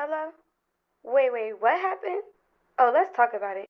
Hello? Wait, what happened? Oh, let's talk about it.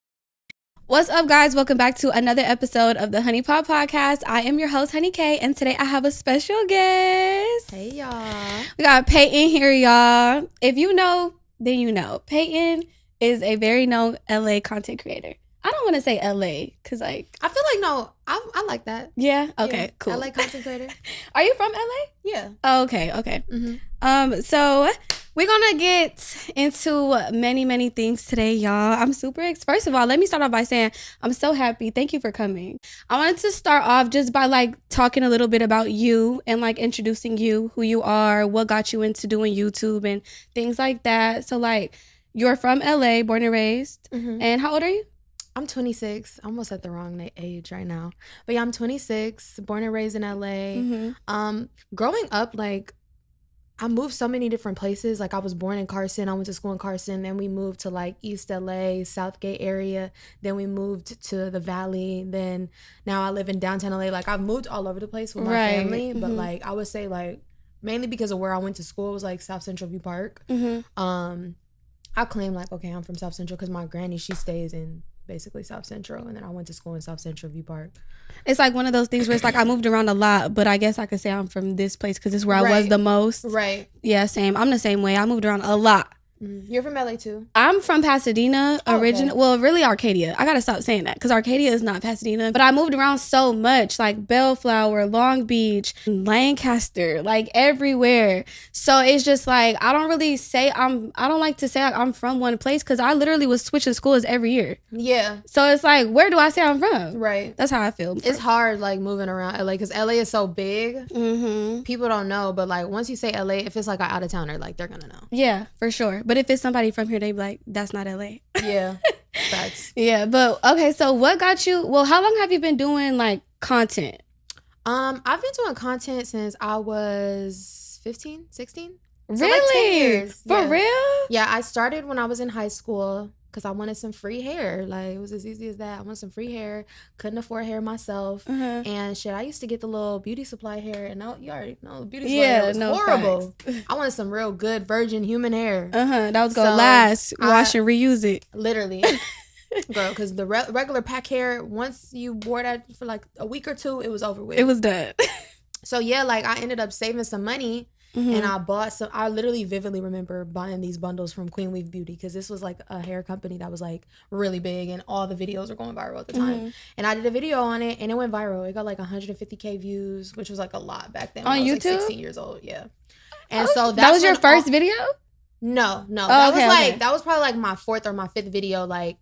What's up, guys? Welcome back to another episode of the Honeey Pot podcast. I am your host, Honey K, and today I have a special guest. Hey, y'all. We got Payton here, y'all. If you know, then you know. Payton is a very known LA content creator. I don't want to say LA because, like, I feel like, no, I like that. yeah? Okay, Yeah. cool. LA content creator. Are you from LA? Yeah. Oh, okay. Mm-hmm. So we're gonna get into many things today, y'all. I'm super excited. First of all, let me start off by saying I'm so happy. Thank you for coming. I wanted to start off just by like talking a little bit about you and like introducing you, who you are, what got you into doing YouTube and things like that. So like, you're from LA, born and raised, Mm-hmm. and how old are you? I'm 26. I almost at the wrong age right now. But yeah, I'm 26, born and raised in LA. Mm-hmm. Growing up, like, I moved so many different places. Like, I was born in Carson. I went to school in Carson. Then we moved to like East LA, Southgate area. Then we moved to the Valley. Then now I live in downtown LA. Like, I've moved all over the place with my Right. family. But Mhm. like, I would say like mainly because of where I went to school was like South Central View Park. Mm-hmm. I claim like, okay, I'm from South Central because my granny, she stays in basically South Central, and then I went to school in South Central View Park. It's like one of those things where it's like I moved around a lot, but I guess I could say I'm from this place because this is where I was Right. the most. Right. Yeah, same. I'm the same way. I moved around a lot. You're from LA too? I'm from Pasadena, Oh, original. okay. Well, really Arcadia. I gotta stop saying that because Arcadia is not Pasadena. But I moved around so much, like Bellflower, Long Beach, Lancaster, like everywhere. So it's just like I don't really say I don't like to say like I'm from one place because I literally was switching schools every year. Yeah. So it's like, where do I say I'm from? Right. That's how I feel. It's hard like moving around LA because LA is so big. Mm-hmm. People don't know, but like once you say LA, if it's like an out of towner, like they're gonna know. Yeah, for sure. But if it's somebody from here, they be like, that's not LA. Yeah. Facts. Yeah, but okay, so what got you? Well, how long have you been doing like content? I've been doing content since I was 15, 16. So, Really? like 10 years. For Yeah. real? Yeah, I started when I was in high school because I wanted some free hair. Like, it was as easy as that. I wanted some free hair. Couldn't afford hair myself. Uh-huh. And shit, I used to get the little beauty supply hair. And you already know the beauty supply hair was no horrible. facts. I wanted some real good virgin human hair. That was gonna So, last. Wash and reuse it. Literally. Girl, because the regular pack hair, once you wore that for like a week or two, it was over with. It was done. So yeah, like I ended up saving some money. Mhm. And I bought some. I literally vividly remember buying these bundles from Queen Weave Beauty because this was like a hair company that was like really big, and all the videos were going viral at the time. Mhm. And I did a video on it, and it went viral. It got like 150K views, which was like a lot back then. On when I was, YouTube? like 16 years old. Yeah. And Oh, so that was your when first video? No, Oh, that okay, was like okay. that was probably like my fourth or my fifth video. Like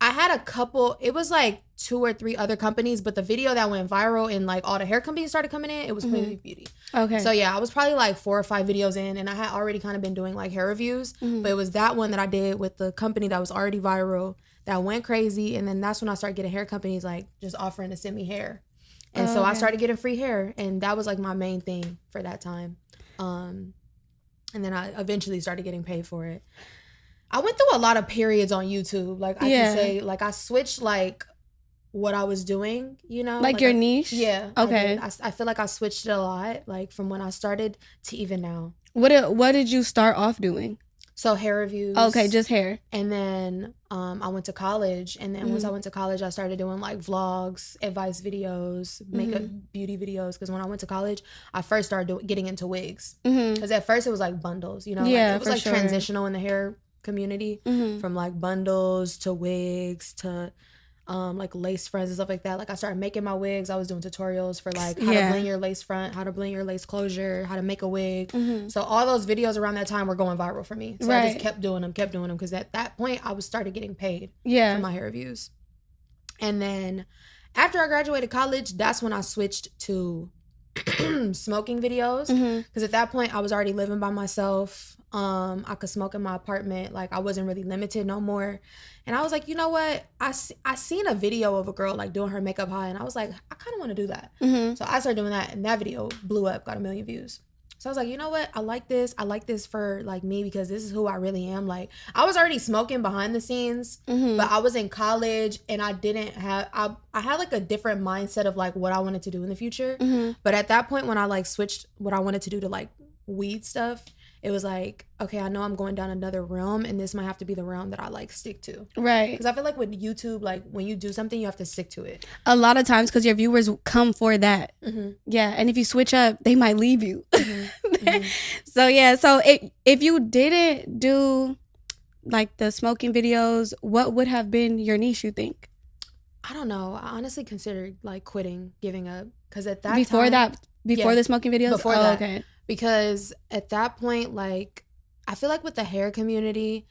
I had a couple. It was like 2 or 3 other companies, but the video that went viral and like all the hair companies started coming in, it was Queen Weave Beauty. Okay. So yeah, I was probably like 4 or 5 videos in, and I had already kind of been doing like hair reviews, but it was that one that I did with the company that was already viral that went crazy, and then that's when I started getting hair companies like just offering to send me hair, and so I Okay. started getting free hair, and that was like my main thing for that time, and then I eventually started getting paid for it. I went through a lot of periods on YouTube, like I Yeah. can say, like I switched like what I was doing, you know, like your I- niche? Yeah. Okay. I feel like I switched it a lot, like from when I started to even now. What did you start off doing? So hair reviews. Okay, just hair. And then I went to college, and then once I went to college, I started doing like vlogs, advice videos, makeup, beauty videos. Because when I went to college, I first started getting into wigs. Mm-hmm. Because at first it was like bundles, you know, Yeah, like, it was for like sure. transitional in the hair community, Mm-hmm. from like bundles to wigs to like lace fronts and stuff like that. Like I started making my wigs. I was doing tutorials for like how Yeah. to blend your lace front, how to blend your lace closure, how to make a wig. Mm-hmm. So all those videos around that time were going viral for me. So I Right. just kept doing them because at that point I was started getting paid Yeah. for my hair reviews. And then after I graduated college, that's when I switched to smoking videos. Mm-hmm. Because at that point I was already living by myself. I could smoke in my apartment. Like I wasn't really limited no more. And I was like, you know what? I seen a video of a girl like doing her makeup high, and I was like, I kind of want to do that. Mm-hmm. So I started doing that, and that video blew up, got 1 million views. So I was like, you know what? I like this. I like this for like me because this is who I really am. Like I was already smoking behind the scenes, Mm-hmm. but I was in college and I didn't have, I had like a different mindset of like what I wanted to do in the future. Mm-hmm. But at that point when I like switched what I wanted to do to like weed stuff, it was like, okay, I know I'm going down another realm, and this might have to be the realm that I like stick to. Right. Because I feel like with YouTube, like when you do something, you have to stick to it. A lot of times, because your viewers come for that. Mm-hmm. Yeah, and if you switch up, they might leave you. Mm-hmm. So yeah, so if you didn't do like the smoking videos, what would have been your niche, you think? I don't know. I honestly considered like quitting, giving up, because at that Before time, the smoking videos? Before that. Okay. Because at that point, like, I feel like with the hair community,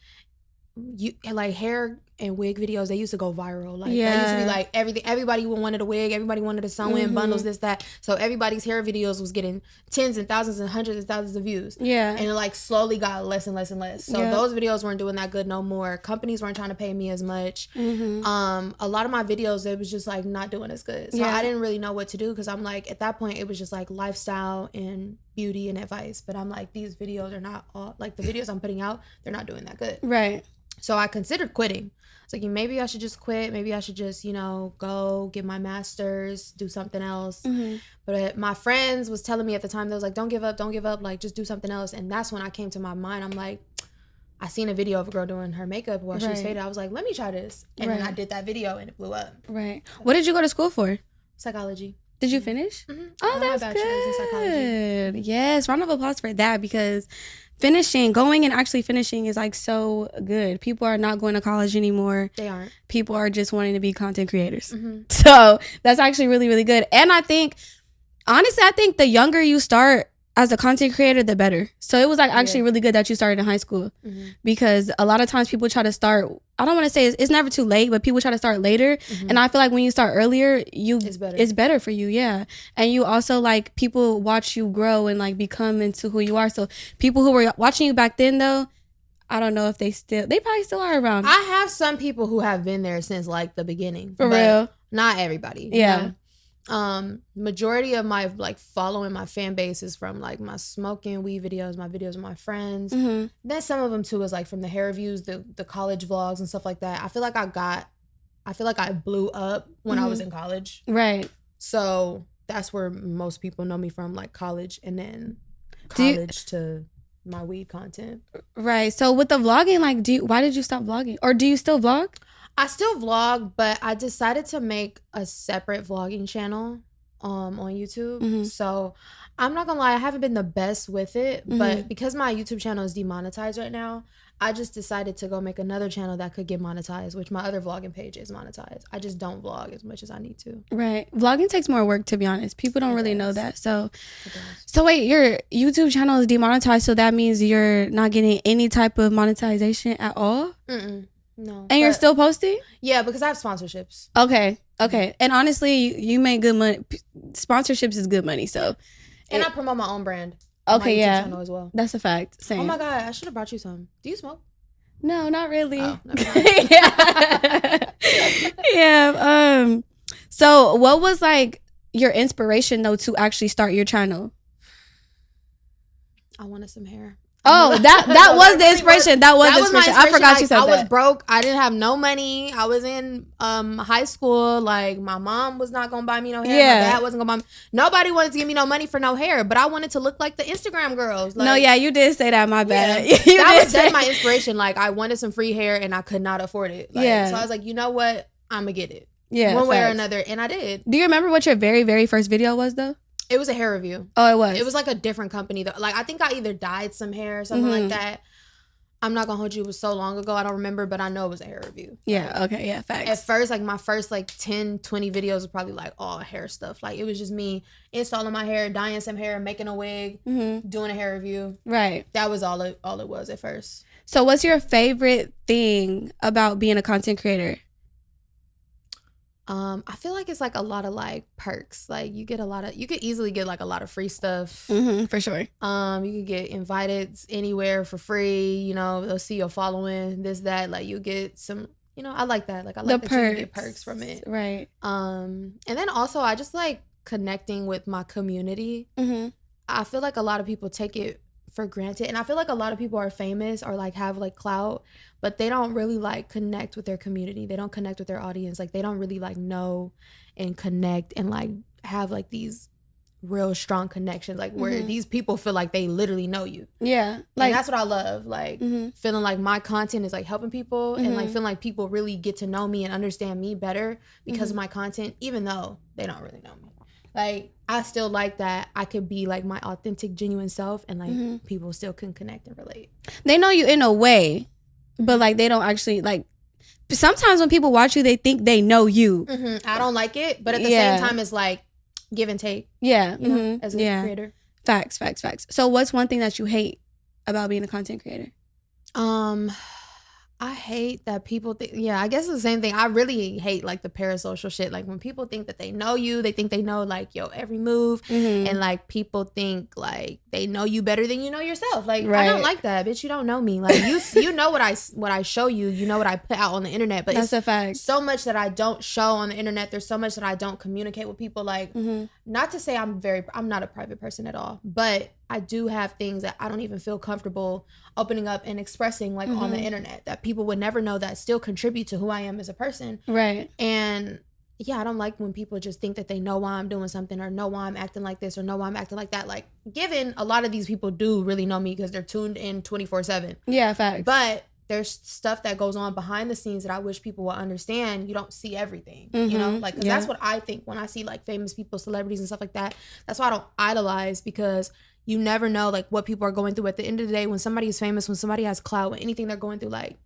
you like hair and wig videos, they used to go viral. Like, that used to be like everything. Everybody wanted a wig. Everybody wanted a sew-in bundles, this, that. So everybody's hair videos was getting tens and thousands and hundreds of thousands of views. Yeah. And it like slowly got less and less and less. So those videos weren't doing that good no more. Companies weren't trying to pay me as much. A lot of my videos, it was just like not doing as good. So I didn't really know what to do, because I'm like, at that point, it was just like lifestyle and beauty and advice. But I'm like, these videos are not all, like the videos I'm putting out, they're not doing that good. Right. So I considered quitting. It's like, maybe I should just quit. Maybe I should just, go get my master's, do something else. But my friends was telling me at the time, they was like, don't give up, like just do something else. And that's when I came to my mind. I'm like, I seen a video of a girl doing her makeup while she was faded. I was like, let me try this. And then I did that video and it blew up. Right. What did you go to school for? Psychology. Did you finish? Mm-hmm. Oh, that's my bachelor's in psychology. Yes, round of applause for that, because going and actually finishing is like so good. People are not going to college anymore. They aren't. People are just wanting to be content creators. So that's actually really, really good. And I think, honestly, the younger you start as a content creator, the better. So it was like actually really good that you started in high school, because a lot of times people try to start, I don't want to say it's never too late, but people try to start later. And I feel like when you start earlier, it's better for you. Yeah. And you also like, people watch you grow and like become into who you are. So people who were watching you back then though, I don't know if they probably still are around. I have some people who have been there since like the beginning. For real. Not everybody. Yeah. Majority of my like following my fan base is from like my smoking weed videos, my videos with my friends. Then some of them too is like from the hair reviews, the college vlogs and stuff like that. I feel like I blew up when I was in college. Right. So that's where most people know me from, like college, and then college to my weed content. Right. So with the vlogging, like, why did you stop vlogging? Or do you still vlog? I still vlog, but I decided to make a separate vlogging channel on YouTube. So I'm not gonna lie, I haven't been the best with it, but because my YouTube channel is demonetized right now, I just decided to go make another channel that could get monetized, which my other vlogging page is monetized. I just don't vlog as much as I need to. Right. Vlogging takes more work, to be honest. People don't really know that. So wait, your YouTube channel is demonetized, so that means you're not getting any type of monetization at all? No. And you're still posting? Yeah, because I have sponsorships. Okay. And honestly, you make good money. Sponsorships is good money, so. And I promote my own brand. Okay, my YouTube channel as well. That's a fact. Same. Oh my God, I should have brought you some. Do you smoke? No, not really. Oh, never mind. Yeah. So what was like your inspiration though to actually start your channel? I wanted some hair. Oh, that was the inspiration. That was the inspiration. I forgot you said that. I was broke. I didn't have no money. I was in high school. Like, my mom was not gonna buy me no hair. Yeah. My dad wasn't gonna buy me. Nobody wanted to give me no money for no hair, but I wanted to look like the Instagram girls. Like, no, yeah, you did say that. My bad. Yeah. That's my inspiration. Like, I wanted some free hair and I could not afford it. Like, so I was like, you know what? I'm gonna get it. Yeah, one way or another, and I did. Do you remember what your very, very first video was though? It was a hair review. Oh, it was? It was like a different company. Though. Like, I think I either dyed some hair or something like that. I'm not going to hold you. It was so long ago. I don't remember, but I know it was a hair review. Yeah. Okay. Yeah. Facts. At first, like, my first, 10, 20 videos were probably, all hair stuff. Like, it was just me installing my hair, dyeing some hair, making a wig, doing a hair review. Right. That was all it was at first. So, what's your favorite thing about being a content creator? I feel like it's a lot of perks. Like, you could easily get a lot of free stuff. For sure. You could get invited anywhere for free. They'll see your following, this, that. Like, you get some, I like that. Like, I like that you can get perks from it. Right. And then also I just like connecting with my community. I feel like a lot of people take it for granted, and I feel like a lot of people are famous or have clout, but they don't really connect with their community. They don't connect with their audience. They don't really know and connect and have these real strong connections, like where these people feel like they literally know you. Yeah. Like, and that's what I love. Like feeling like my content is like helping people and like feeling like people really get to know me and understand me better because of my content, even though they don't really know me. Like, I still like that I could be like my authentic, genuine self and like people still can connect and relate. They know you in a way, but like they don't actually like. Sometimes when people watch you, they think they know you. I don't like it, but at the same time, it's like give and take. Yeah, you know, as a creator. Facts. So, what's one thing that you hate about being a content creator? I hate that people think, I guess it's the same thing. I really hate like the parasocial shit. Like when people think that they know you, they think they know like your every move. And like people think like they know you better than you know yourself. Like, I don't like that, bitch. You don't know me. Like you know what I show you, you know what I put out on the internet, but that's a fact. So much that I don't show on the internet. There's so much that I don't communicate with people. Like, not to say I'm not a private person at all, but I do have things that I don't even feel comfortable opening up and expressing like on the internet that people would never know that still contribute to who I am as a person. Right. And I don't like when people just think that they know why I'm doing something or know why I'm acting like this or know why I'm acting like that. Like, given a lot of these people do really know me because they're tuned in 24/7. Yeah, facts. But there's stuff that goes on behind the scenes that I wish people will understand. You don't see everything, you know? Like, cause that's what I think when I see like famous people, celebrities and stuff like that. That's why I don't idolize, because you never know like what people are going through. At the end of the day, when somebody is famous, when somebody has clout, when anything they're going through, like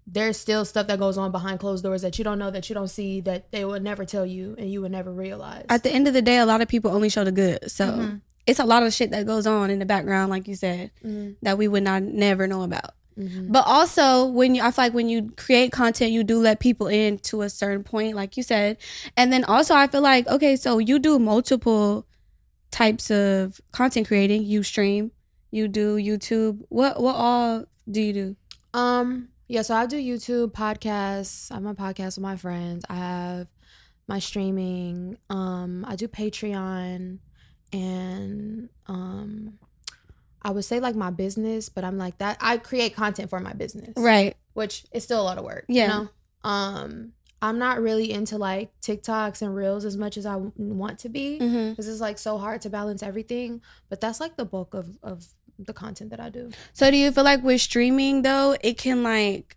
there's still stuff that goes on behind closed doors that you don't know, that you don't see, that they would never tell you and you would never realize. At the end of the day, a lot of people only show the good. So it's a lot of shit that goes on in the background, like you said, that we would never know about. But also I feel like when you create content, you do let people in to a certain point, like you said. And then also I feel like, okay, so you do multiple types of content creating. You stream, you do YouTube. What all do you do? So I do YouTube, podcasts. I have my podcast with my friends. I have my streaming. I do Patreon, and I would say like my business, but I'm like that. I create content for my business, right? Which is still a lot of work. Yeah. You know? I'm not really into like TikToks and Reels as much as I want to be, because it's like so hard to balance everything. But that's like the bulk of the content that I do. So do you feel like with streaming though, it can like,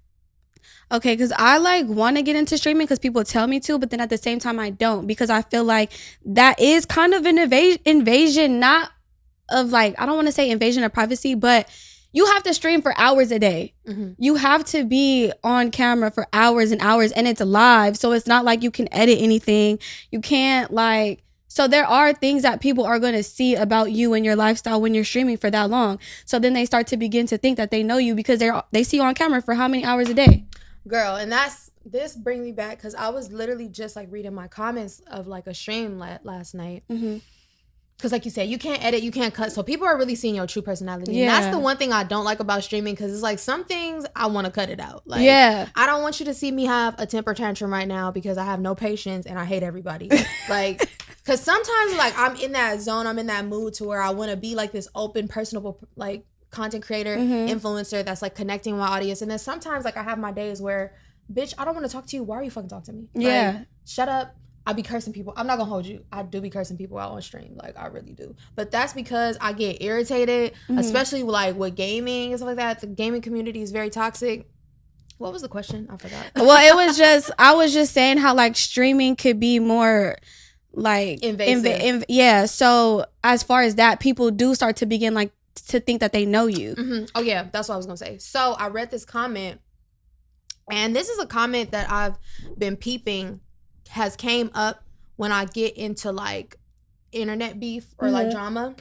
okay, because I like want to get into streaming because people tell me to, but then at the same time I don't, because I feel like that is kind of an invasion, not of like, I don't want to say invasion of privacy, but you have to stream for hours a day. You have to be on camera for hours and hours, and it's live. So it's not like you can edit anything. You can't like, so there are things that people are going to see about you and your lifestyle when you're streaming for that long. So then they start to begin to think that they know you because they see you on camera for how many hours a day? Girl, and this brings me back, because I was literally just like reading my comments of like a stream last night. Because like you said, you can't edit, you can't cut. So people are really seeing your true personality. Yeah. And that's the one thing I don't like about streaming, because it's like some things I want to cut it out. Like, I don't want you to see me have a temper tantrum right now because I have no patience and I hate everybody. Like, because sometimes like I'm in that zone, I'm in that mood to where I want to be like this open, personable, like content creator, influencer that's like connecting with my audience. And then sometimes like I have my days where, bitch, I don't want to talk to you. Why are you fucking talking to me? Like, shut up. I be cursing people. I'm not gonna hold you. I do be cursing people out on stream. Like, I really do. But that's because I get irritated, especially like with gaming and stuff like that. The gaming community is very toxic. What was the question? I forgot. Well, it was just, I was just saying how like streaming could be more like invasive. Yeah. So as far as that, people do start to begin like to think that they know you. Oh yeah, that's what I was gonna say. So I read this comment, and this is a comment that I've been peeping has came up when I get into like internet beef or like drama.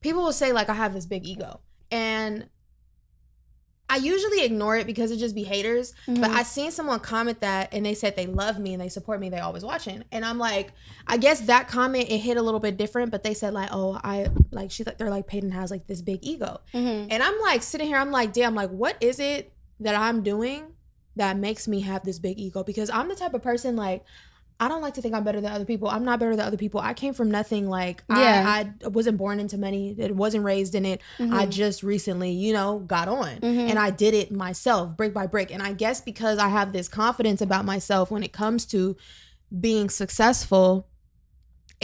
People will say like I have this big ego, and I usually ignore it because it just be haters. But I seen someone comment that, and they said they love me and they support me, they always watching. And I'm like, I guess that comment, it hit a little bit different, but they said like, oh, I like, she's like, they're like, Payton has like this big ego. And I'm like sitting here, I'm like, damn, like what is it that I'm doing that makes me have this big ego? Because I'm the type of person, like, I don't like to think I'm better than other people. I'm not better than other people. I came from nothing. Like, I wasn't born into money. It wasn't raised in it. I just recently, you know, got on. And I did it myself, brick by brick. And I guess because I have this confidence about myself when it comes to being successful,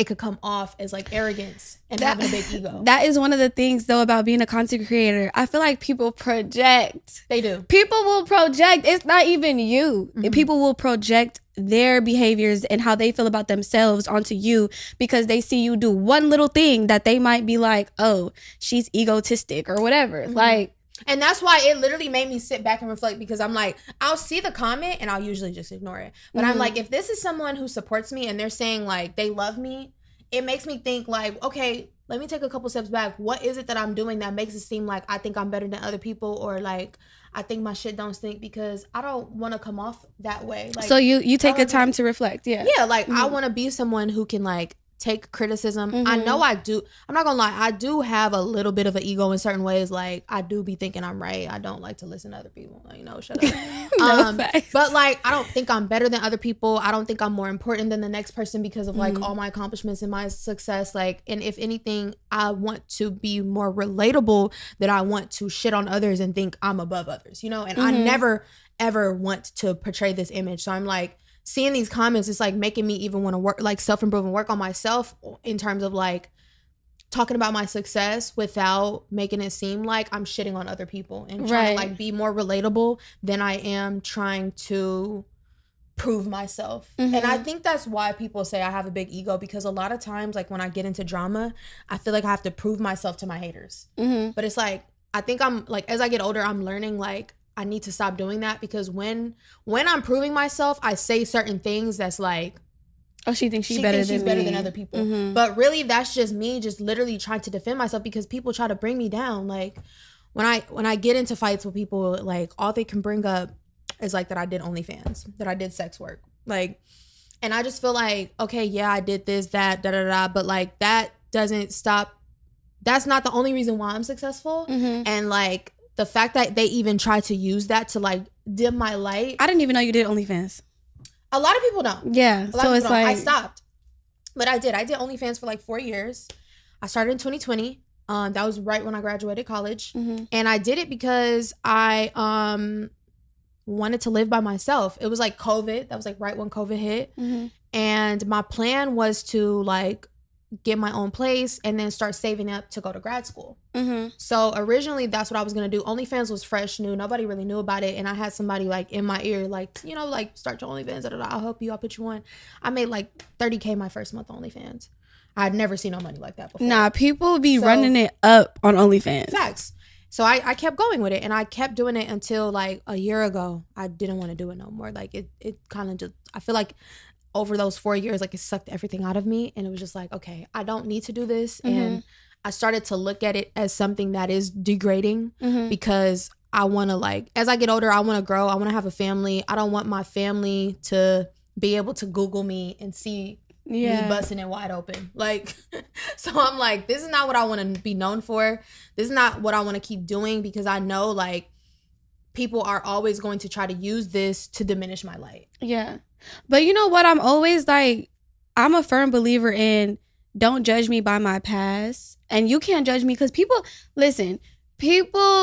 it could come off as like arrogance and having a big ego. That is one of the things though about being a content creator. I feel like people project. They do. People will project. It's not even you. People will project their behaviors and how they feel about themselves onto you because they see you do one little thing that they might be like, oh, she's egotistic or whatever. Like, and that's why it literally made me sit back and reflect, because I'm like, I'll see the comment and I'll usually just ignore it. But I'm like, if this is someone who supports me and they're saying like they love me, it makes me think like, okay, let me take a couple steps back. What is it that I'm doing that makes it seem like I think I'm better than other people, or like I think my shit don't stink? Because I don't want to come off that way. Like, so you take a time to reflect. Yeah. Like I want to be someone who can like take criticism. I know I do. I'm not gonna lie. I do have a little bit of an ego in certain ways. Like I do be thinking I'm right. I don't like to listen to other people. Like, shut up. But like, I don't think I'm better than other people. I don't think I'm more important than the next person because of like all my accomplishments and my success. Like, and if anything, I want to be more relatable than I want to shit on others and think I'm above others, and I never ever want to portray this image. So I'm like, seeing these comments, it's like making me even want to work, like self-improve and work on myself in terms of like talking about my success without making it seem like I'm shitting on other people and trying to like be more relatable than I am trying to prove myself. And I think that's why people say I have a big ego, because a lot of times like when I get into drama, I feel like I have to prove myself to my haters. But it's like, I think I'm like, as I get older, I'm learning like I need to stop doing that, because when I'm proving myself, I say certain things that's like, oh, she thinks she's better than other people. But really, that's just me just literally trying to defend myself, because people try to bring me down. Like when I get into fights with people, like all they can bring up is like that I did OnlyFans, that I did sex work. Like, and I just feel like, okay, yeah, I did this, that, but like that doesn't stop. That's not the only reason why I'm successful. And like, the fact that they even try to use that to like dim my light. I didn't even know you did OnlyFans. A lot of people don't. Yeah. So it's like, I stopped. But I did OnlyFans for like 4 years. I started in 2020. That was right when I graduated college. And I did it because I wanted to live by myself. It was like COVID. That was like right when COVID hit. And my plan was to like get my own place and then start saving up to go to grad school. So originally that's what I was gonna do. OnlyFans was fresh, new, nobody really knew about it, and I had somebody like in my ear like, like start your OnlyFans, I'll help you, I'll put you on. I made like $30K my first month on OnlyFans. I had never seen no money like that before. Nah, people be running it up on OnlyFans. Facts. So I kept going with it, and I kept doing it until like a year ago. I didn't want to do it no more. Like it kind of just, I feel like over those 4 years, like it sucked everything out of me, and it was just like, okay, I don't need to do this. And I started to look at it as something that is degrading, because I want to, like, as I get older, I want to grow. I want to have a family. I don't want my family to be able to Google me and see me busting it wide open. Like, so I'm like, this is not what I want to be known for. This is not what I want to keep doing, because I know like people are always going to try to use this to diminish my light. Yeah. But you know what? I'm always like, I'm a firm believer in don't judge me by my past. And you can't judge me because people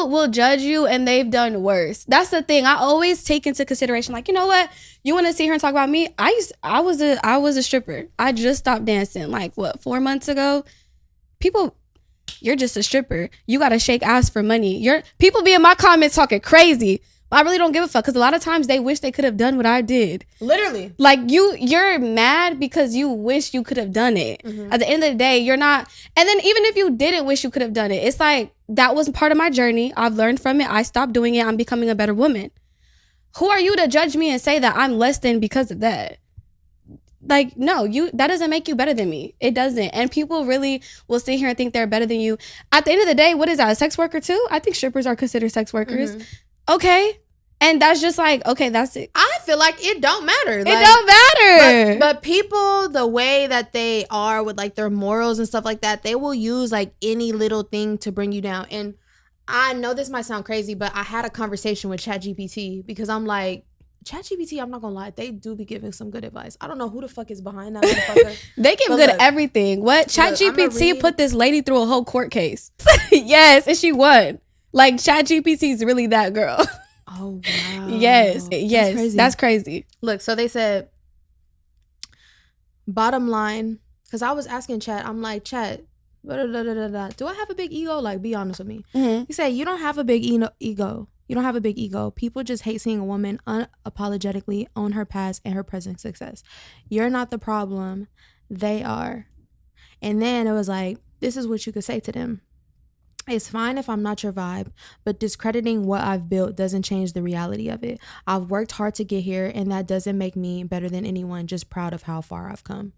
will judge you and they've done worse. That's the thing. I always take into consideration, like, you know what? You want to sit here and talk about me? I was a stripper. I just stopped dancing like 4 months ago. People, you're just a stripper. You got to shake ass for money. People be in my comments talking crazy. But I really don't give a fuck, because a lot of times they wish they could have done what I did. Literally. Like you're mad because you wish you could have done it. At the end of the day, you're not. And then even if you didn't wish you could have done it, it's like that was part of my journey. I've learned from it. I stopped doing it. I'm becoming a better woman. Who are you to judge me and say that I'm less than because of that? Like, no, that doesn't make you better than me. It doesn't. And people really will sit here and think they're better than you. At the end of the day, what is that? A sex worker too? I think strippers are considered sex workers. Okay. And that's just like, okay, that's it. I feel like it don't matter. Like, it don't matter. But people, the way that they are with like their morals and stuff like that, they will use like any little thing to bring you down. And I know this might sound crazy, but I had a conversation with ChatGPT, because I'm like, ChatGPT, I'm not gonna lie, they do be giving some good advice. I don't know who the fuck is behind that motherfucker. They give good everything. What? ChatGPT put this lady through a whole court case. Yes, and she won. Like, ChatGPT is really that girl. Oh, wow. Yes. That's crazy. Look, so they said, bottom line, Because I was asking Chat, I'm like, Chat, do I have a big ego? Like, be honest with me. He said, you don't have a big ego. You don't have a big ego. People just hate seeing a woman unapologetically own her past and her present success. You're not the problem. They are. And then it was like, this is what you could say to them. It's fine if I'm not your vibe, but discrediting what I've built doesn't change the reality of it. I've worked hard to get here, and that doesn't make me better than anyone, just proud of how far I've come.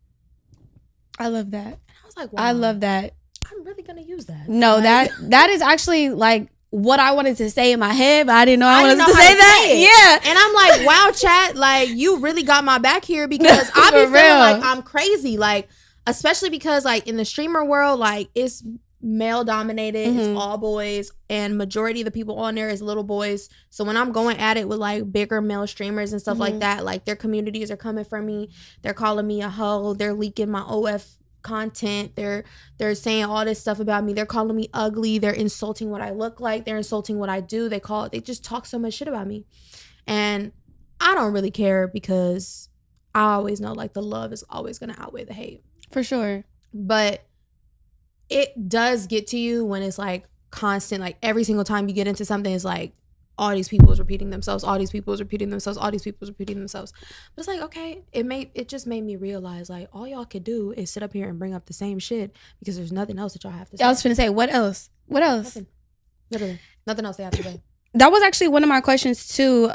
I love that. And I was like, wow. I love that. I'm really going to use that. No, like, that is actually like what I wanted to say in my head, but I didn't know I wanted to say that. Yeah. And I'm like, wow, Chat, like, you really got my back here, because I be feeling like I'm crazy. Like, especially because, like, in the streamer world, like, it's male dominated. It's all boys, and majority of the people on there is little boys. So when I'm going at it with like bigger male streamers and stuff like that, like, their communities are coming for me. They're calling me a hoe. They're leaking my OF content. They're saying all this stuff about me. They're calling me ugly. They're insulting what I look like. They're insulting what I do. They just talk so much shit about me, and I don't really care, because I always know, like, the love is always gonna outweigh the hate, for sure. But it does get to you when it's like constant, like every single time you get into something, it's like all these people is repeating themselves, all these people is repeating themselves, all these people is repeating themselves. But it's like, okay, it just made me realize, like, all y'all could do is sit up here and bring up the same shit, because there's nothing else that y'all have to say. I was finna say, what else? Nothing. Literally nothing else they have to say. That was actually one of my questions too.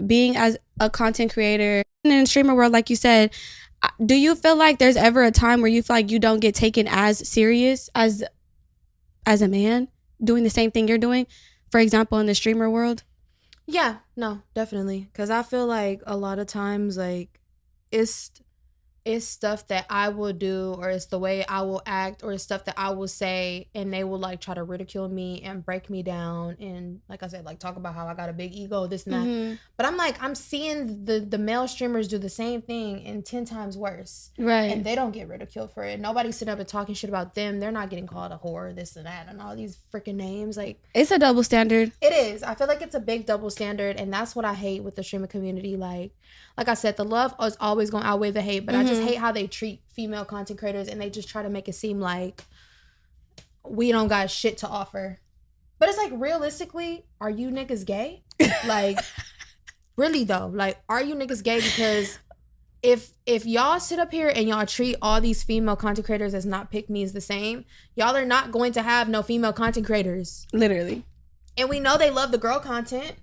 Being as a content creator in the streamer world, like you said, do you feel like there's ever a time where you feel like you don't get taken as serious as a man doing the same thing you're doing, for example, in the streamer world? Yeah, no, definitely. Because I feel like a lot of times, like, it's stuff that I will do, or it's the way I will act, or it's stuff that I will say, and they will like try to ridicule me and break me down, and like I said, like, talk about how I got a big ego, this and that. But I'm like, I'm seeing the male streamers do the same thing and 10 times worse, right? And they don't get ridiculed for it. Nobody's sitting up and talking shit about them. They're not getting called a whore, this and that, and all these freaking names. Like, it's a double standard. It is. I feel like it's a big double standard, and that's what I hate with the streamer community. Like I said, the love is always going to outweigh the hate, but I just hate how they treat female content creators, and they just try to make it seem like we don't got shit to offer. But it's like, realistically, are you niggas gay? Like, really though, like, are you niggas gay? Because if y'all sit up here and y'all treat all these female content creators as not pick-me's the same, y'all are not going to have no female content creators. Literally. And we know they love the girl content.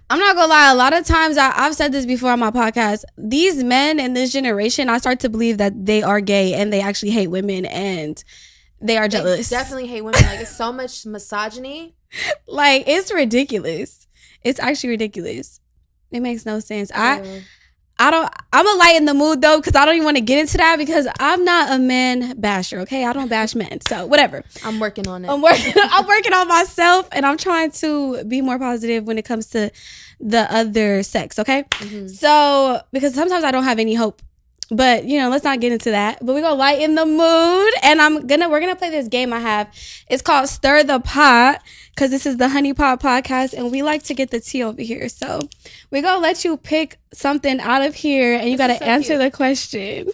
I'm not gonna lie, a lot of times I've said this before on my podcast, these men in this generation, I start to believe that they are gay and they actually hate women and they are jealous. They definitely hate women. Like, it's so much misogyny. Like, it's ridiculous. It's actually ridiculous. It makes no sense. I'm gonna lighten the mood though, because I don't even want to get into that, because I'm not a man basher, okay? I don't bash men, so whatever. I'm working on it. I'm working on myself, and I'm trying to be more positive when it comes to the other sex, okay? So, because sometimes I don't have any hope, but let's not get into that. But we're gonna lighten the mood, and we're gonna play this game I have. It's called Stir the Pot, because this is the Honeey Pot podcast, and we like to get the tea over here. So we're gonna let you pick something out of here, and you gotta answer the question.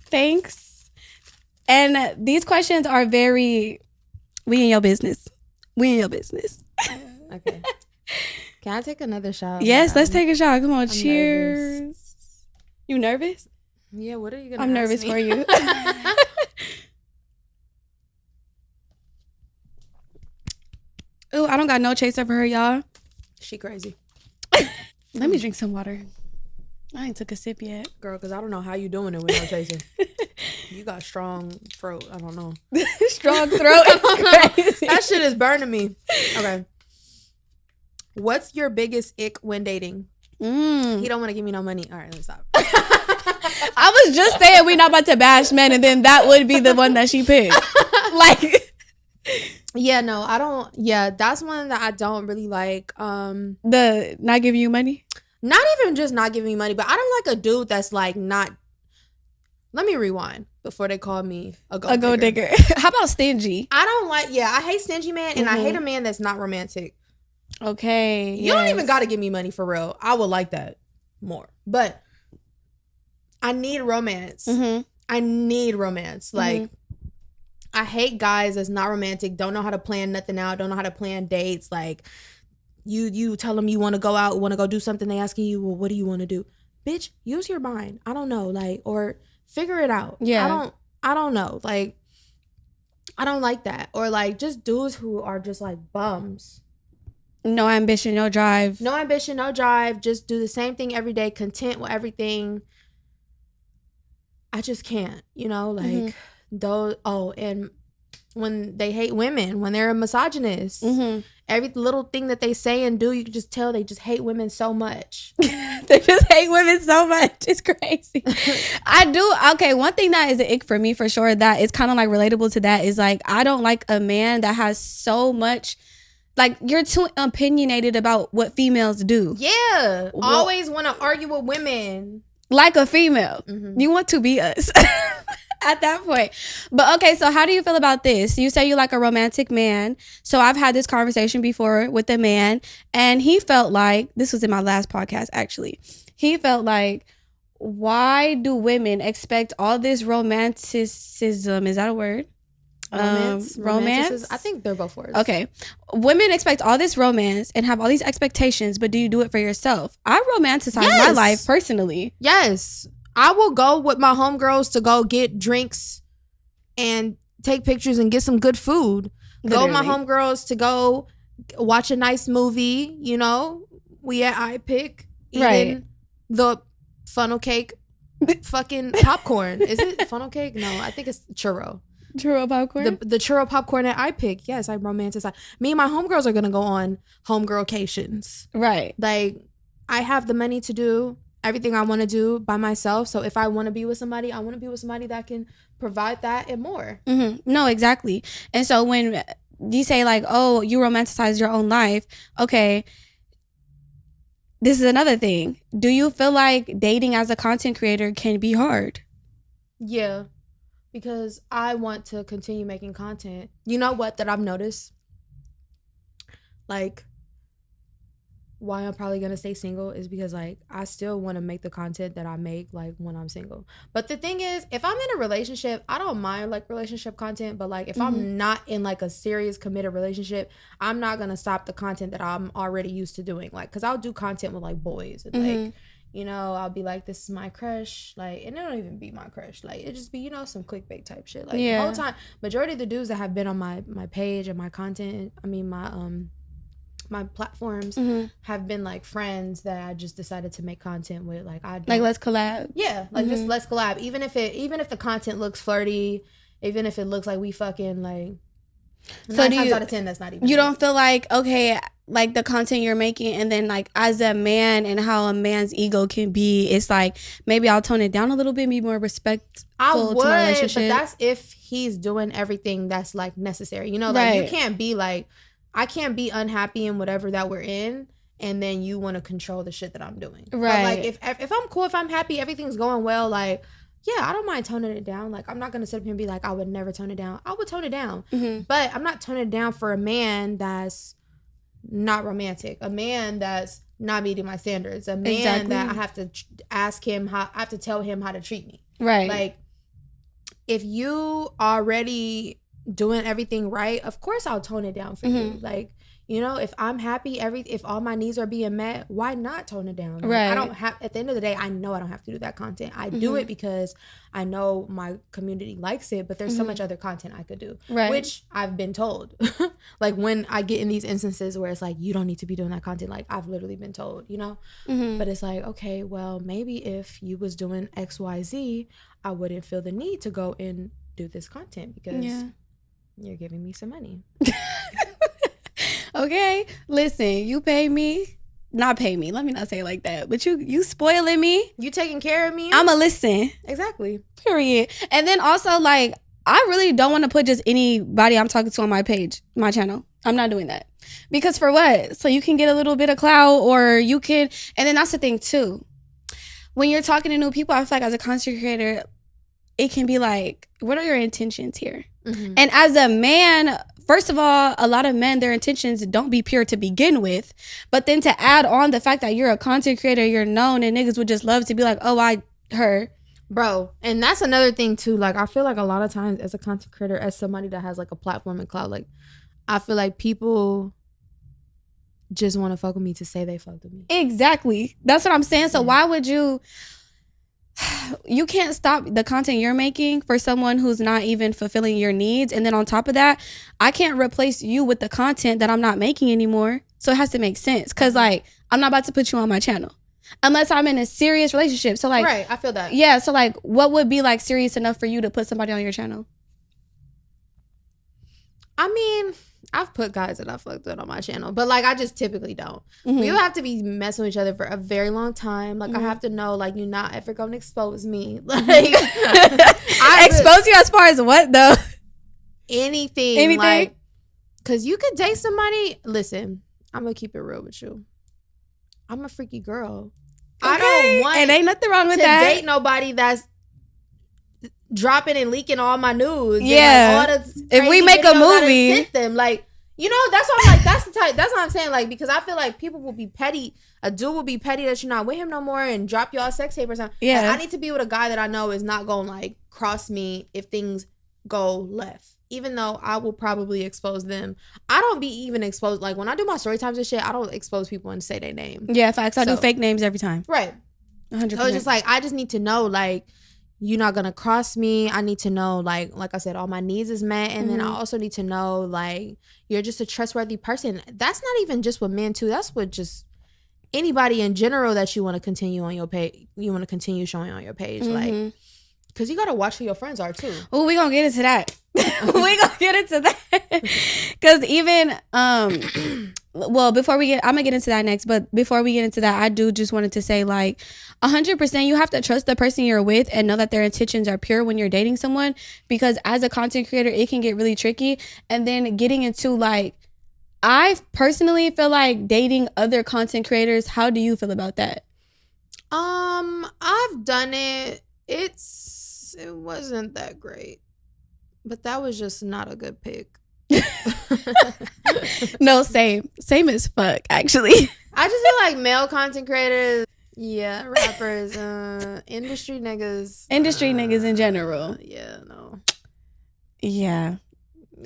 Thanks. And these questions are we in your business. We in your business. Okay. Can I take another shot? Yes, let's take a shot. Come on, I'm cheers. Nervous. You nervous? Yeah, what are you gonna I'm nervous me? for you. Ooh, I don't got no chaser for her, y'all. She crazy. Let me drink some water. I ain't took a sip yet. Girl, because I don't know how you doing it with no chaser. You got strong throat. I don't know. Strong throat is crazy. That shit is burning me. Okay. What's your biggest ick when dating? He don't want to give me no money. All right, let's stop. I was just saying we not about to bash men, and then that would be the one that she picked. Like, yeah, no, I don't. Yeah, that's one that I don't really like. The not giving you money. Not even just not giving me money, but I don't like a dude that's like not. Let me rewind before they call me a gold digger. How about stingy? I don't like. Yeah, I hate stingy man, and I hate a man that's not romantic. Okay, you don't even got to give me money for real. I would like that more, but I need romance. I need romance. Like, I hate guys that's not romantic, don't know how to plan nothing out, don't know how to plan dates. Like, you tell them you want to go out, want to go do something, they asking you, well, what do you want to do? Bitch, use your mind. I don't know. Like, or figure it out. Yeah. I don't know. Like, I don't like that. Or like just dudes who are just like bums. No ambition, no drive. No ambition, no drive. Just do the same thing every day, content with everything. I just can't, you know, like those. Oh, and when they hate women, when they're a misogynist, every little thing that they say and do, you can just tell they just hate women so much. They just hate women so much. It's crazy. I do. Okay, one thing that is an ick for me for sure, that is kind of like relatable to that, is like, I don't like a man that has so much, like, you're too opinionated about what females do. Yeah. Always want to argue with women. Like a female. You want to be us. At that point. But okay, so how do you feel about this? You say you like a romantic man. So I've had this conversation before with a man, and he felt like, this was in my last podcast actually, he felt like, why do women expect all this romanticism? Is that a word? Romance? I think they're both words. Okay. Women expect all this romance and have all these expectations, but do you do it for yourself? I romanticize my life personally. Yes. I will go with my homegirls to go get drinks and take pictures and get some good food. Literally. Go with my homegirls to go watch a nice movie. You know, we at iPick eating the funnel cake fucking popcorn. Is it funnel cake? No, I think it's churro. Churro popcorn? The churro popcorn at iPick. Yes, I romanticize. Me and my homegirls are going to go on homegirlcations. Right. Like, I have the money to do everything I want to do by myself. So if I want to be with somebody, I want to be with somebody that can provide that and more. No, exactly. And so when you say like, oh, you romanticize your own life, okay, this is another thing. Do you feel like dating as a content creator can be hard? Yeah, because I want to continue making content. You know what that I've noticed? Like, why I'm probably gonna stay single is because like I still want to make the content that I make like when I'm single. But the thing is, if I'm in a relationship, I don't mind like relationship content, but like if I'm not in like a serious committed relationship, I'm not gonna stop the content that I'm already used to doing. Like, cause I'll do content with like boys and like, you know, I'll be like, this is my crush, like, and it don't even be my crush, like it just be, you know, some clickbait type shit. Like the whole time, majority of the dudes that have been on my page and my content, I mean my platforms have been like friends that I just decided to make content with. Like let's collab. Yeah, like just let's collab. Even if the content looks flirty, even if it looks like we fucking like. So 9 times out of 10, that's not even. You don't feel like, okay, like the content you're making, and then like as a man and how a man's ego can be, it's like maybe I'll tone it down a little bit, be more respectful to my relationship. But that's if he's doing everything that's like necessary. You know, like you can't be like, I can't be unhappy in whatever that we're in, and then you want to control the shit that I'm doing. Right. But like if I'm cool, if I'm happy, everything's going well, like, yeah, I don't mind toning it down. Like, I'm not going to sit up here and be like, I would never tone it down. I would tone it down. But I'm not toning it down for a man that's not romantic. A man that's not meeting my standards. A man that I have to ask him I have to tell him how to treat me. Right. Like, if you already doing everything right, of course I'll tone it down for you. Like, you know, if I'm happy, if all my needs are being met, why not tone it down? Like, right. I don't have, at the end of the day, I know I don't have to do that content. I do it because I know my community likes it, but there's so much other content I could do, which I've been told. Like, when I get in these instances where it's like, you don't need to be doing that content, like, I've literally been told, you know? But it's like, okay, well, maybe if you was doing XYZ, I wouldn't feel the need to go and do this content because you're giving me some money. Okay, listen, you pay me, not pay me, let me not say it like that, but you spoiling me, you taking care of me, I'ma listen. Exactly. Period. And then also, like, I really don't want to put just anybody I'm talking to on my page, my channel. I'm not doing that. Because for what? So you can get a little bit of clout, or you can, and then that's the thing too, when you're talking to new people, I feel like as a content creator, it can be like, what are your intentions here? And as a man, first of all, a lot of men, their intentions don't be pure to begin with. But then to add on the fact that you're a content creator, you're known, and niggas would just love to be like, oh, her. Bro, and that's another thing too. Like, I feel like a lot of times as a content creator, as somebody that has like a platform and clout, like, I feel like people just want to fuck with me to say they fucked with me. Exactly. That's what I'm saying. So why would you can't stop the content you're making for someone who's not even fulfilling your needs. And then on top of that, I can't replace you with the content that I'm not making anymore. So it has to make sense. Cause like, I'm not about to put you on my channel unless I'm in a serious relationship. So like, right, I feel that. Yeah. So like, what would be like serious enough for you to put somebody on your channel? I mean, I've put guys that I fucked with on my channel, but like, I just typically don't. Mm-hmm. We have to be messing with each other for a very long time. Like, I have to know, like, you're not ever gonna expose me. Like, expose you as far as what though? Anything. Like, cause you could date somebody. Listen, I'm gonna keep it real with you. I'm a freaky girl. Okay. I don't want and ain't nothing wrong with to that. date nobody that's dropping and leaking all my nudes. Yeah. And like all the if we make a movie, sent them, like, you know, that's what I'm like. That's the type. That's what I'm saying. Like, because I feel like people will be petty. A dude will be petty that you're not with him no more and drop y'all sex tape or something. Yeah. Like, I need to be with a guy that I know is not gonna like cross me if things go left. Even though I will probably expose them, I don't be even exposed. Like, when I do my story times and shit, I don't expose people and say their name. Yeah, facts. I do fake names every time. Right. 100%. So it's just like, I just need to know, like, you're not gonna cross me. I need to know, like I said, all my needs is met. And then I also need to know, like, you're just a trustworthy person. That's not even just with men too. That's with just anybody in general that you want to continue on your page. You want to continue showing on your page. Like, because you got to watch who your friends are too. Oh, we gonna get into that. We gonna get into that. Because even well, before we get, I'm gonna get into that next, but before we get into that, I do just wanted to say, like, 100% you have to trust the person you're with and know that their intentions are pure when you're dating someone, because as a content creator, it can get really tricky. And then getting into, like, I personally feel like dating other content creators. How do you feel about that? I've done it. It wasn't that great, but that was just not a good pick. No, same as fuck, actually. I just feel like male content creators, rappers, industry niggas in general. Yeah.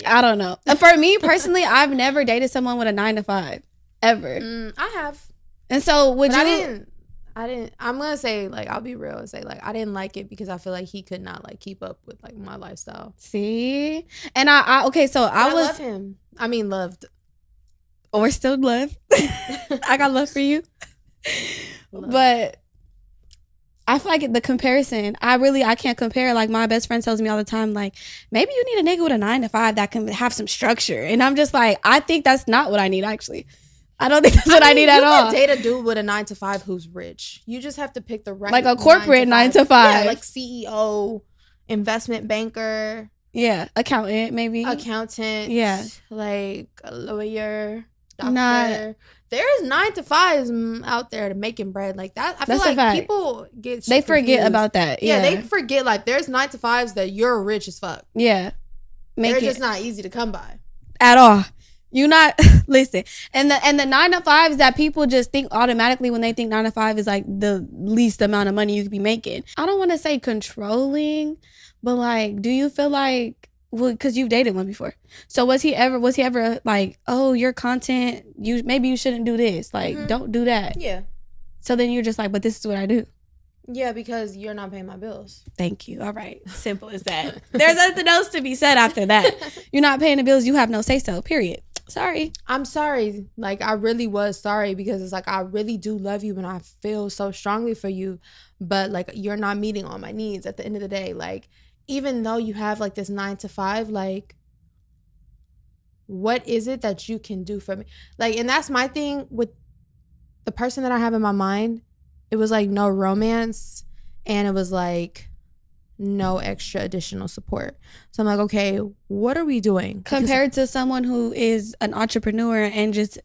I don't know. For me personally, I've never dated someone with a 9-to-5 ever. I have, and so would but you? I didn't. I'm gonna say, like, I'll be real and say, like, I didn't like it because I feel like he could not, like, keep up with, like, my lifestyle. See, and I okay, so I love him. I mean, loved. Or still love. I got love for you. But I feel like the comparison, I can't compare. Like, my best friend tells me all the time, like, maybe you need a nigga with a 9-to-5 that can have some structure. And I'm just like, I think that's not what I need, actually. I don't think that's what I need at all. You can date a dude with a 9-to-5 who's rich. You just have to pick the right, like a corporate 9-to-5. Yeah, like CEO, investment banker. Yeah, accountant, maybe. Accountant. Yeah. Like a lawyer, doctor. There's 9-to-5s out there to making bread like that. I feel like people get they forget confused about that. Yeah, they forget, like, there's 9-to-5s that you're rich as fuck. Yeah. They're just not easy to come by. At all. You not listen. And the 9-to-5s that people just think automatically when they think 9-to-5 is like the least amount of money you could be making. I don't want to say controlling, but like, do you feel like, well, because you've dated one before. So was he ever like, oh, your content, maybe you shouldn't do this. Like, don't do that. Yeah. So then you're just like, but this is what I do. Yeah, because you're not paying my bills. Thank you. All right. Simple as that. There's nothing else to be said after that. You're not paying the bills. You have no say so, period. Sorry. I'm sorry. Like, I really was sorry, because it's like, I really do love you and I feel so strongly for you, but like, you're not meeting all my needs at the end of the day. Like, even though you have like this 9-to-5, like, what is it that you can do for me? Like, and that's my thing with the person that I have in my mind. It was like no romance, and it was like no extra additional support. So I'm like, okay, what are we doing? Compared to someone who is an entrepreneur and just,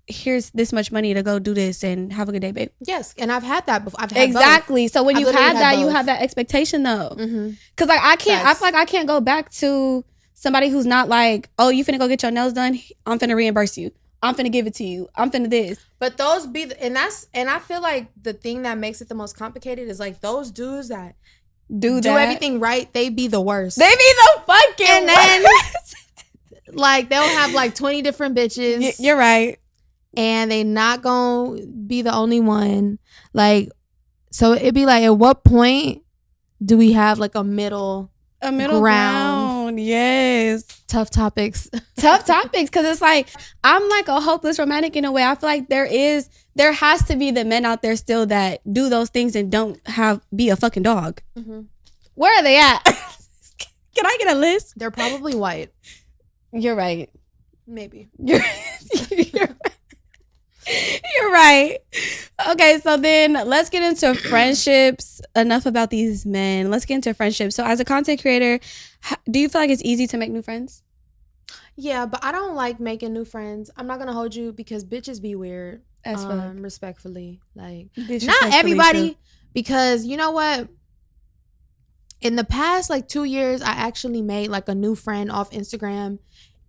here's this much money to go do this and have a good day, babe. Yes, and I've had that before. I've had exactly. Both. So when you've had that, you have that expectation though. Because like, I feel like I can't go back to somebody who's not like, oh, you finna go get your nails done? I'm finna reimburse you. I'm finna give it to you. I'm finna this. But those and I feel like the thing that makes it the most complicated is like those dudes that do everything right, they be the worst. They be the fucking And then worst. like they'll have like 20 different bitches. You're right. And they not gonna be the only one. Like, so it'd be like, at what point do we have like a middle ground? Yes. Tough topics. Tough topics, because it's like I'm like a hopeless romantic in a way. I feel like there has to be the men out there still that do those things and don't be a fucking dog. Mm-hmm. Where are they at? Can I get a list? They're probably white. You're right. Maybe. You're right. Okay, so then let's get into friendships. Enough about these men. Let's get into friendships. So as a content creator, do you feel like it's easy to make new friends? Yeah, but I don't like making new friends. I'm not gonna hold you, because bitches be weird. As fuck. Respectfully. Like, not everybody, too. Because you know what? In the past like 2 years, I actually made like a new friend off Instagram.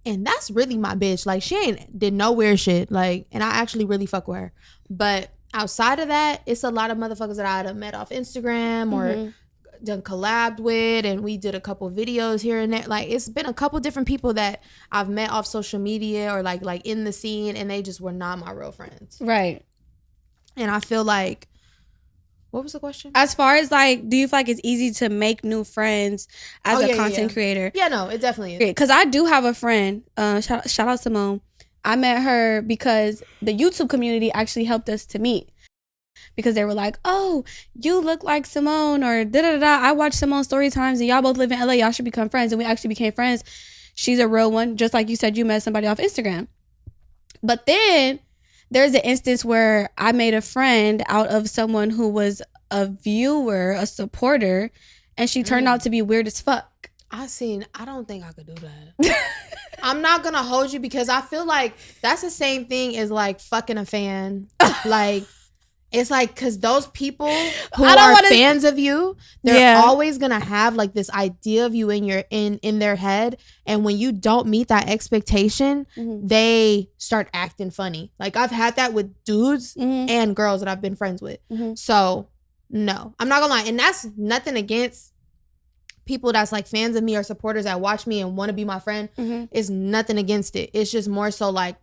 And that's really my bitch. Like, she ain't did no weird shit. Like, and I actually really fuck with her. But outside of that, it's a lot of motherfuckers that I'd have met off Instagram or done collabed with, and we did a couple videos here and there. Like, it's been a couple different people that I've met off social media or like in the scene, and they just were not my real friends. Right. And I feel like, what was the question? As far as like, do you feel like it's easy to make new friends as a content creator? Yeah, no, it definitely is. Because I do have a friend, shout out Simone. I met her because the YouTube community actually helped us to meet. Because they were like, oh, you look like Simone, or da-da-da-da. I watch Simone's story times and y'all both live in LA. Y'all should become friends. And we actually became friends. She's a real one. Just like you said, you met somebody off Instagram. But then there's an instance where I made a friend out of someone who was a viewer, a supporter, and she turned out to be weird as fuck. I don't think I could do that. I'm not gonna hold you, because I feel like that's the same thing as like fucking a fan. Like, it's like, because those people who are fans of you, they're always gonna have like this idea of you in their head, and when you don't meet that expectation, they start acting funny. Like, I've had that with dudes and girls that I've been friends with. So no, I'm not gonna lie, and that's nothing against people that's like fans of me or supporters that watch me and want to be my friend. It's nothing against it. It's just more so like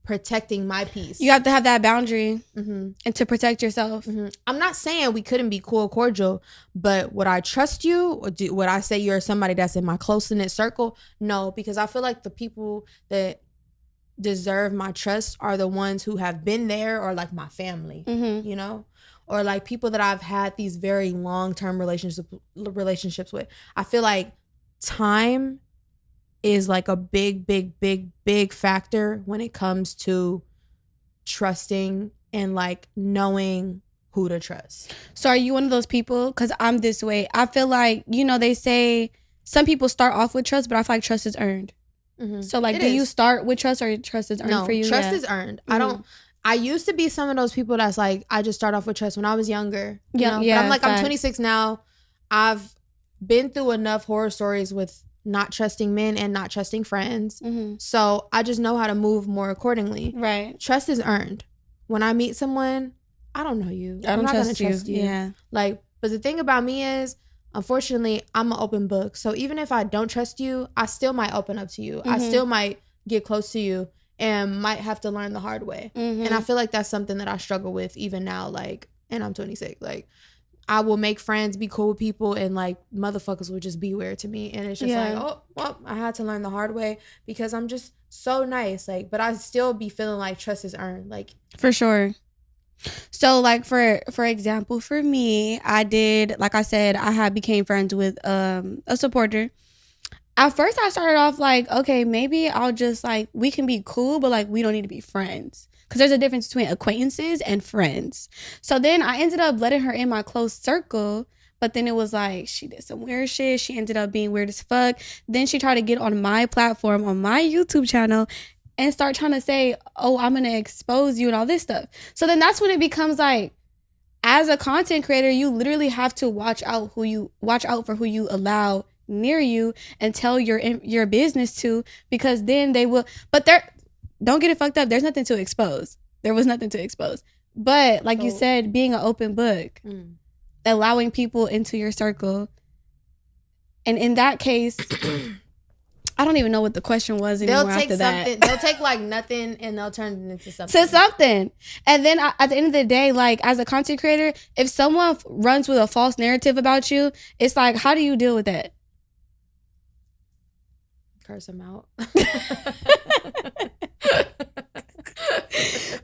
protecting my peace. You have to have that boundary and to protect yourself. I'm not saying we couldn't be cool, cordial, but would I trust you, or would I say you're somebody that's in my close-knit circle? No, because I feel like the people that deserve my trust are the ones who have been there, or like my family, you know, or like people that I've had these very long-term relationships with. I feel like time is like a big factor when it comes to trusting and like knowing who to trust. So are you one of those people? Because I'm this way. I feel like, you know, they say some people start off with trust, but I feel like trust is earned. So like, do you start with trust, or trust is earned for you? Trust is earned. I used to be some of those people that's like, I just start off with trust when I was younger. You know? But I'm like, I'm 26 now. I've been through enough horror stories with not trusting men and not trusting friends. So I just know how to move more accordingly. Right. Trust is earned. When I meet someone, I don't know you. I'm not gonna trust you. Yeah. Like, but the thing about me is, unfortunately, I'm an open book. So even if I don't trust you, I still might open up to you. I still might get close to you and might have to learn the hard way. And I feel like that's something that I struggle with even now. Like, and I'm 26. Like, I will make friends, be cool with people, and like motherfuckers will just be weird to me. And it's just like, oh, well, I had to learn the hard way because I'm just so nice. Like, but I still be feeling like trust is earned. Like, for sure. So like for example, for me, I did, like I said, I became friends with a supporter. At first I started off like, okay, maybe I'll just like, we can be cool, but like we don't need to be friends. Because there's a difference between acquaintances and friends. So then I ended up letting her in my close circle. But then it was like, she did some weird shit. She ended up being weird as fuck. Then she tried to get on my platform, on my YouTube channel, and start trying to say, oh, I'm going to expose you and all this stuff. So then that's when it becomes like, as a content creator, you literally have to watch out for who you allow near you and tell your business to, because then they will, but don't get it fucked up. There's nothing to expose. There was nothing to expose. But like you said, being an open book. allowing people into your circle. And in that case, I don't even know what the question was anymore. They'll take after something. that. They'll take like nothing and they'll turn it into something. To something. And then at the end of the day, like as a content creator, if someone runs with a false narrative about you, it's like, how do you deal with that? Curse them out.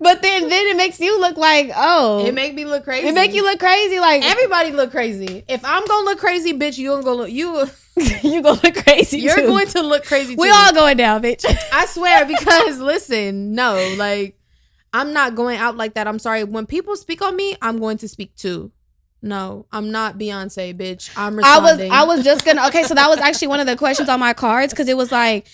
But then it makes you look like, oh. It make me look crazy. It make you look crazy. Like everybody look crazy. If I'm gonna look crazy, bitch, you gonna look you gonna look crazy. You're too. going to look crazy too. We all going down, bitch. I swear, because listen, no, like I'm not going out like that. I'm sorry. When people speak on me, I'm going to speak too. No, I'm not Beyonce, bitch. I'm responding. I was just gonna. Okay, so that was actually one of the questions on my cards, because it was like,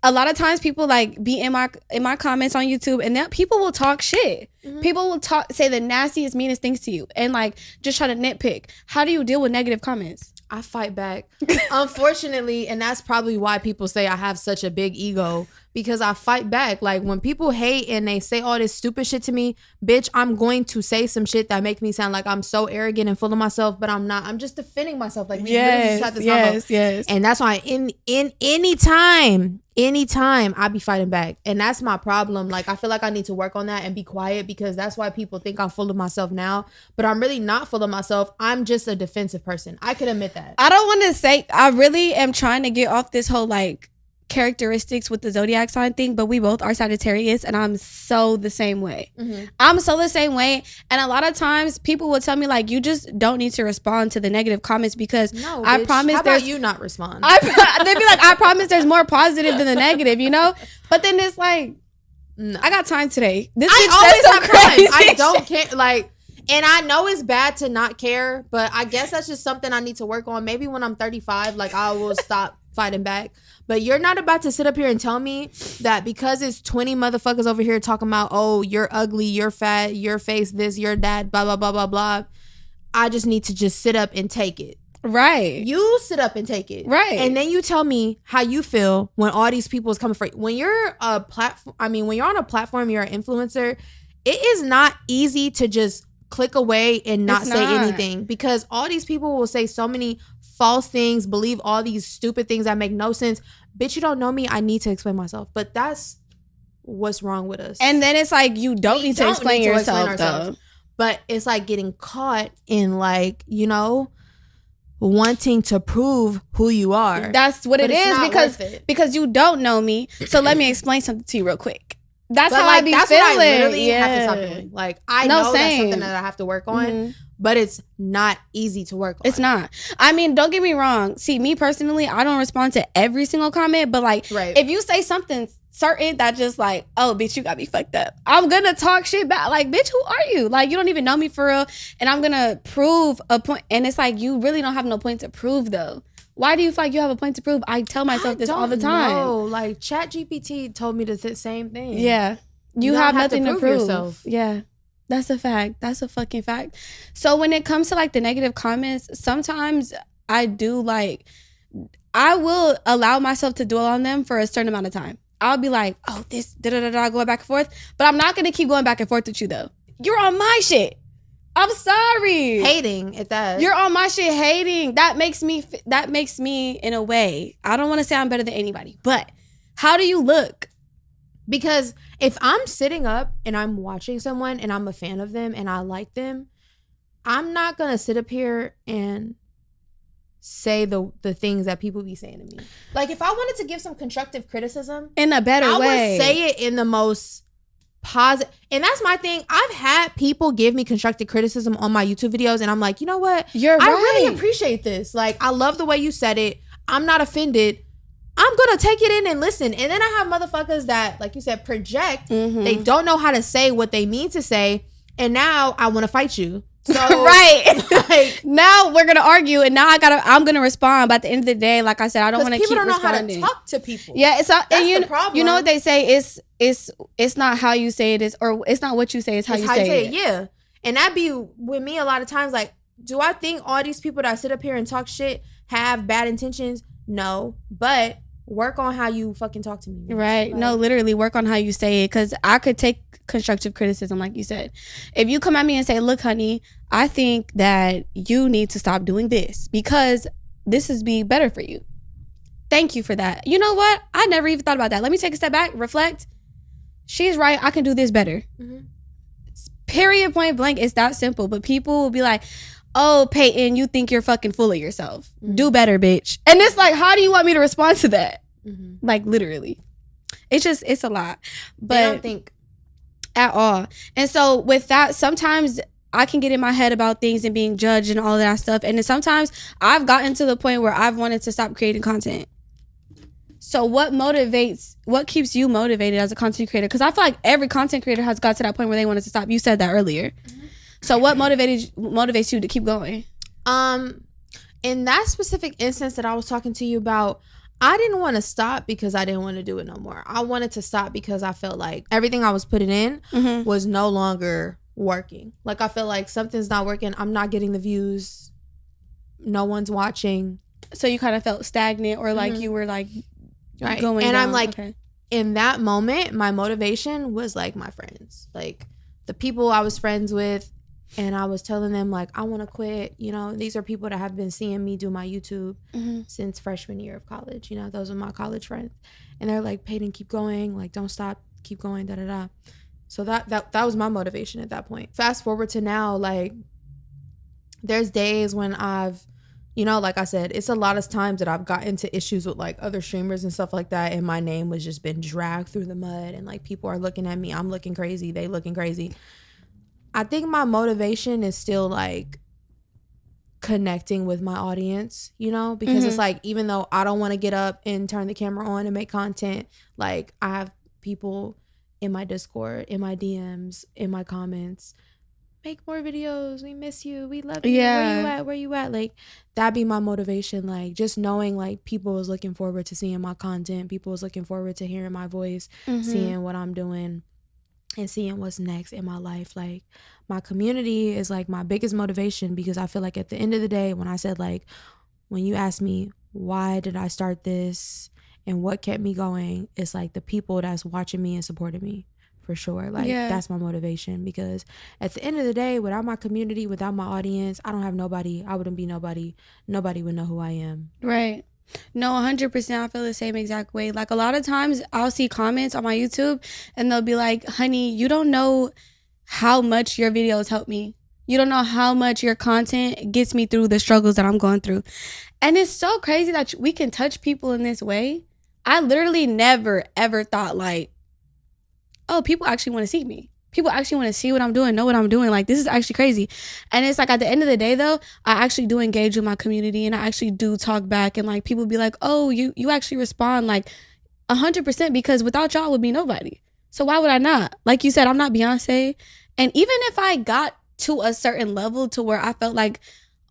a lot of times people like be in my comments on YouTube, and then people will talk shit. Mm-hmm. People will say the nastiest, meanest things to you, and like just try to nitpick. How do you deal with negative comments? I fight back. Unfortunately, and that's probably why people say I have such a big ego, because I fight back. Like when people hate and they say all this stupid shit to me, bitch, I'm going to say some shit that make me sound like I'm so arrogant and full of myself, but I'm not. I'm just defending myself. Like, yes. And that's why in anytime I be fighting back. And that's my problem. Like, I feel like I need to work on that and be quiet, because that's why people think I'm full of myself now, but I'm really not full of myself. I'm just a defensive person. I can admit that. I don't want to say, I really am trying to get off this whole like characteristics with the zodiac sign thing, but we both are Sagittarius, and I'm so the same way. Mm-hmm. I'm so the same way. And a lot of times people will tell me like, you just don't need to respond to the negative comments, because no, I bitch. promise how about you not respond? They'd be like, I promise there's more positive than the negative, you know? But then it's like, no. I got time today. This I always so have crazy. time. I don't care. Like, and I know it's bad to not care, but I guess that's just something I need to work on. Maybe when I'm 35, like I will stop fighting back. But you're not about to sit up here and tell me that because it's 20 motherfuckers over here talking about, oh, you're ugly, you're fat, your face this, your that, blah, blah, blah, blah, blah. I just need to just sit up and take it. Right. You sit up and take it. Right. And then you tell me how you feel when all these people is coming for you. When you're a platform, when you're on a platform, you're an influencer, it is not easy to just click away and not say anything, because all these people will say so many false things, believe all these stupid things that make no sense. Bitch, you don't know me. I need to explain myself. But that's what's wrong with us. And then it's like, you don't need to explain yourself, though. But it's like getting caught in like, you know, wanting to prove who you are. That's what it is, because you don't know me. So let me explain something to you real quick. That's how I be feeling. That's what I literally have to stop doing. Like, I know that's something that I have to work on. Mm-hmm. But it's not easy to work on. It's not. I mean, don't get me wrong. See, me personally, I don't respond to every single comment. But like, if you say something certain that just like, oh, bitch, you got me fucked up, I'm going to talk shit back. Like, bitch, who are you? Like, you don't even know me for real. And I'm going to prove a point. And it's like, you really don't have no point to prove, though. Why do you feel like you have a point to prove? I tell myself this all the time. No, like ChatGPT told me the same thing. Yeah. You have nothing to prove yourself. Yeah. That's a fact. That's a fucking fact. So when it comes to like the negative comments, sometimes I will allow myself to dwell on them for a certain amount of time. I'll be like, oh, this, da-da-da-da, going back and forth. But I'm not going to keep going back and forth with you, though. You're on my shit. I'm sorry. Hating at that. You're on my shit hating. That makes me in a way. I don't want to say I'm better than anybody, but how do you look? Because if I'm sitting up and I'm watching someone and I'm a fan of them and I like them, I'm not going to sit up here and say the things that people be saying to me. Like, if I wanted to give some constructive criticism in a better way, I would say it in the most positive. And that's my thing. I've had people give me constructive criticism on my YouTube videos, and I'm like, you know what? I really appreciate this. Like, I love the way you said it. I'm not offended. I'm going to take it in and listen. And then I have motherfuckers that, like you said, project. Mm-hmm. They don't know how to say what they mean to say. And now I want to fight you. So, right. Like, now we're going to argue. And now I'm going to respond. But at the end of the day, like I said, I don't want to keep responding. People don't know how to talk to people. Yeah. That's the problem. You know what they say? It's not how you say it is, or it's not what you say, it's how you say it. Yeah. And that be with me a lot of times. Like, do I think all these people that sit up here and talk shit have bad intentions? No. But work on how you fucking talk to me. Right. Like, no, literally work on how you say it, because I could take constructive criticism, like you said. If you come at me and say, look, honey, I think that you need to stop doing this because this is be better for you. Thank you for that. You know what? I never even thought about that. Let me take a step back, reflect. She's right. I can do this better. Mm-hmm. Period, point blank. It's that simple. But people will be like, oh, Payton, you think you're fucking full of yourself. Mm-hmm. Do better, bitch. And it's like, how do you want me to respond to that? Mm-hmm. Like, literally. It's a lot. But I don't think at all. And so with that, sometimes I can get in my head about things and being judged and all of that stuff. And then sometimes I've gotten to the point where I've wanted to stop creating content. So what keeps you motivated as a content creator? Because I feel like every content creator has got to that point where they wanted to stop. You said that earlier. Mm-hmm. So what motivates you to keep going? In that specific instance that I was talking to you about, I didn't want to stop because I didn't want to do it no more. I wanted to stop because I felt like everything I was putting in mm-hmm. was no longer working. Like, I feel like something's not working. I'm not getting the views. No one's watching. So you kind of felt stagnant, or like mm-hmm. you were like right. going and down. I'm like, okay. In that moment, my motivation was like my friends, like the people I was friends with. And I was telling them, like, I want to quit. You know, these are people that have been seeing me do my YouTube mm-hmm. since freshman year of college. You know, those are my college friends. And they're like, Payton, keep going. Like, don't stop. Keep going, da-da-da. So that was my motivation at that point. Fast forward to now, like, there's days when I've, you know, like I said, it's a lot of times that I've gotten into issues with, like, other streamers and stuff like that. And my name was just been dragged through the mud. And, like, people are looking at me. I'm looking crazy. They looking crazy. I think my motivation is still like connecting with my audience, you know, because mm-hmm. it's like, even though I don't want to get up and turn the camera on and make content, like, I have people in my Discord, in my DMs, in my comments, make more videos. We miss you. We love you. Yeah. Where you at? Like, that'd be my motivation. Like, just knowing like people was looking forward to seeing my content. People was looking forward to hearing my voice, mm-hmm. seeing what I'm doing. And seeing what's next in my life. Like, my community is like my biggest motivation, because I feel like at the end of the day, when I said, like, when you ask me why did I start this and what kept me going, it's like the people that's watching me and supporting me, for sure. Like, yeah. That's my motivation, because at the end of the day, without my community, without my audience, I don't have nobody. I wouldn't be nobody. Nobody would know who I am. Right. No, 100%. I feel the same exact way. Like, a lot of times I'll see comments on my YouTube and they'll be like, honey, you don't know how much your videos help me. You don't know how much your content gets me through the struggles that I'm going through. And it's so crazy that we can touch people in this way. I literally never, ever thought like, oh, people actually want to see me. People actually want to see what I'm doing, know what I'm doing. Like, this is actually crazy. And it's like, at the end of the day, though, I actually do engage with my community, and I actually do talk back. And like, people be like, oh, you actually respond like 100%, because without y'all would be nobody. So why would I not? Like you said, I'm not Beyonce. And even if I got to a certain level to where I felt like,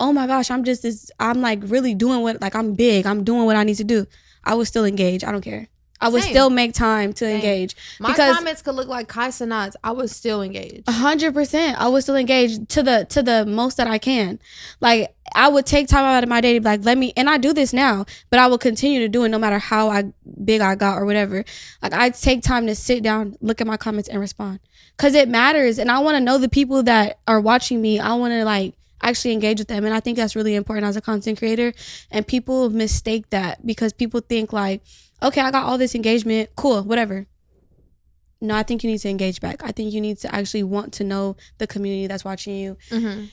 oh my gosh, I'm like really doing what, like, I'm big, I'm doing what I need to do, I would still engage. I don't care. I would still make time to engage. My comments could look like Kai Sanat's. I would still engage. 100%. I would still engage to the most that I can. Like, I would take time out of my day to be like, and I do this now, but I will continue to do it no matter how big I got or whatever. Like, I take time to sit down, look at my comments, and respond. Because it matters. And I want to know the people that are watching me. I want to like actually engage with them. And I think that's really important as a content creator. And people mistake that, because people think like, okay, I got all this engagement, cool, whatever. No, I think you need to engage back. I think you need to actually want to know the community that's watching you. Mm-hmm.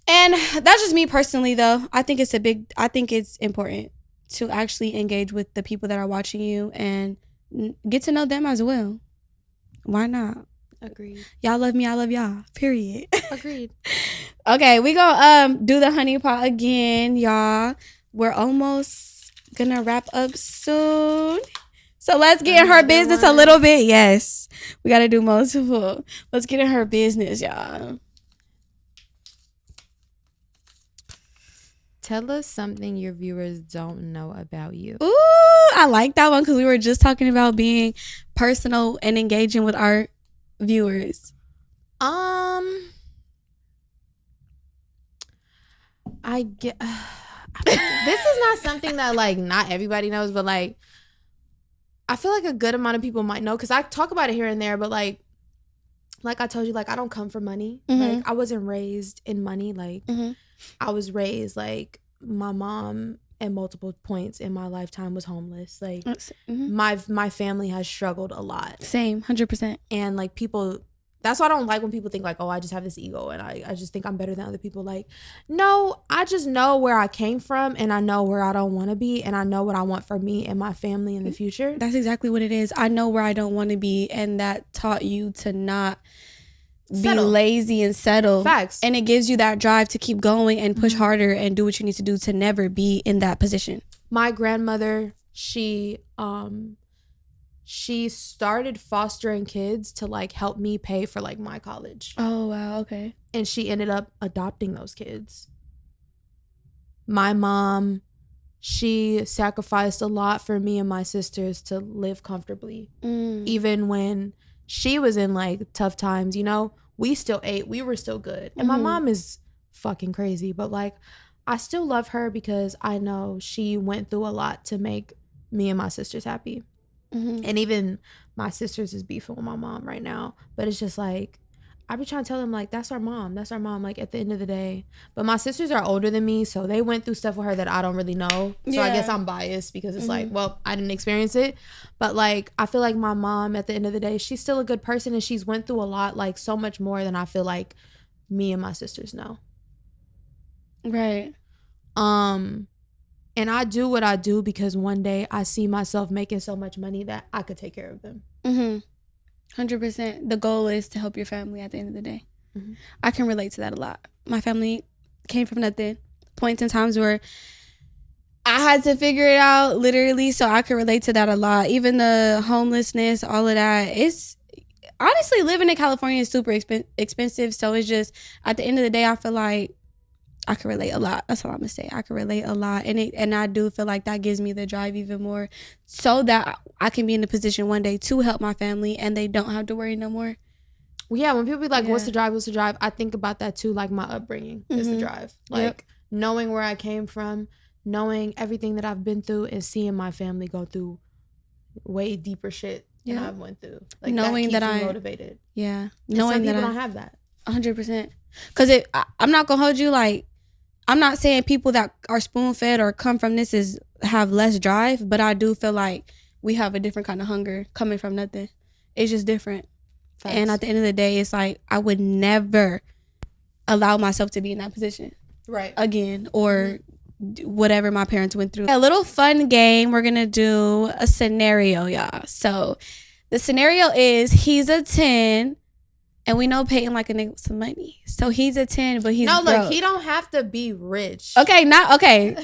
And that's just me personally, though. I think it's important to actually engage with the people that are watching you and get to know them as well. Why not? Agreed. Y'all love me, I love y'all. Period. Agreed. Okay, we gonna do the honey pot again, y'all. We're almost gonna wrap up soon, so let's get in her business a little bit. Yes, we gotta do multiple. Let's get in her business, y'all. Tell us something your viewers don't know about you. Ooh, I like that one, because we were just talking about being personal and engaging with our viewers. I get this is not something that like not everybody knows, but like I feel like a good amount of people might know because I talk about it here and there, but like I told you, like I don't come from money. Like I wasn't raised in money. Like I was raised like my mom at multiple points in my lifetime was homeless. Like my family has struggled a lot. Same, 100%. And like people, that's why I don't like when people think like, oh, I just have this ego and I just think I'm better than other people. Like, no, I just know where I came from and I know where I don't want to be and I know what I want for me and my family in the future. That's exactly what it is. I know where I don't want to be, and that taught you to not be lazy and settle. Facts. And it gives you that drive to keep going and push harder and do what you need to do to never be in that position. My grandmother, she started fostering kids to like help me pay for like my college. Oh wow, okay. And she ended up adopting those kids. My mom, she sacrificed a lot for me and my sisters to live comfortably. Even when she was in like tough times, you know, we still ate, we were still good. And my mom is fucking crazy, but like I still love her because I know she went through a lot to make me and my sisters happy. And even my sisters is beefing with my mom right now, but it's just like I be trying to tell them like that's our mom, like at the end of the day. But my sisters are older than me, so they went through stuff with her that I don't really know. So I guess I'm biased because it's like, well, I didn't experience it, but like I feel like my mom at the end of the day, she's still a good person and she's went through a lot, like so much more than I feel like me and my sisters know. Right. And I do what I do because one day I see myself making so much money that I could take care of them. 100%. The goal is to help your family at the end of the day. I can relate to that a lot. My family came from nothing. Points in times where I had to figure it out literally, so I can relate to that a lot. Even the homelessness, all of that. It's honestly, living in California is super expensive, so it's just at the end of the day I feel like I can relate a lot. That's all I'm gonna say. I can relate a lot, and I do feel like that gives me the drive even more, so that I can be in a position one day to help my family, and they don't have to worry no more. Well, yeah, when people be like, "What's the drive? What's the drive?" I think about that too. Like my upbringing is the drive. Like knowing where I came from, knowing everything that I've been through, and seeing my family go through way deeper shit than I've went through. Like knowing that keeps me motivated. Yeah, and knowing some people don't have that. 100%. Because I'm not gonna hold you like. I'm not saying people that are spoon-fed or come from this have less drive, but I do feel like we have a different kind of hunger coming from nothing. It's just different. Facts. And at the end of the day, it's like I would never allow myself to be in that position again or whatever my parents went through. A little fun game. We're going to do a scenario, y'all. So the scenario is he's a 10. And we know Payton like a nigga with some money. So he's a 10, but he's broke. Look, he don't have to be rich. Okay, not okay.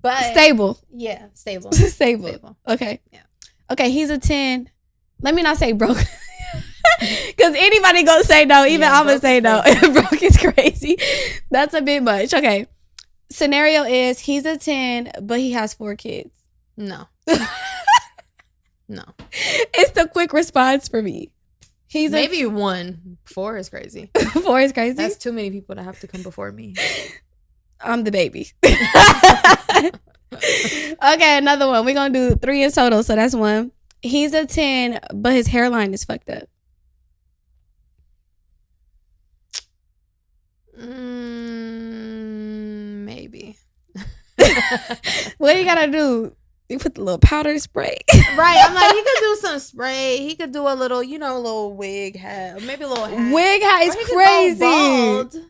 But stable. Yeah, stable. Stable. Okay. Yeah. Okay, he's a 10. Let me not say broke. Because anybody gonna say no. Even I'm gonna say no. Broke is crazy. That's a bit much. Okay. Scenario is he's a 10, but he has 4 kids. No. No. It's the quick response for me. He's maybe 1. 4 is crazy. 4 is crazy. That's too many people to have to come before me. I'm the baby. Okay, another one. We're gonna do 3 in total, so that's 1. He's a 10, but his hairline is fucked up. Maybe. What do you gotta do? You put the little powder spray. Right. I'm like, he could do some spray. He could do a little, a little wig hat. Maybe a little hat. Wig hat is crazy.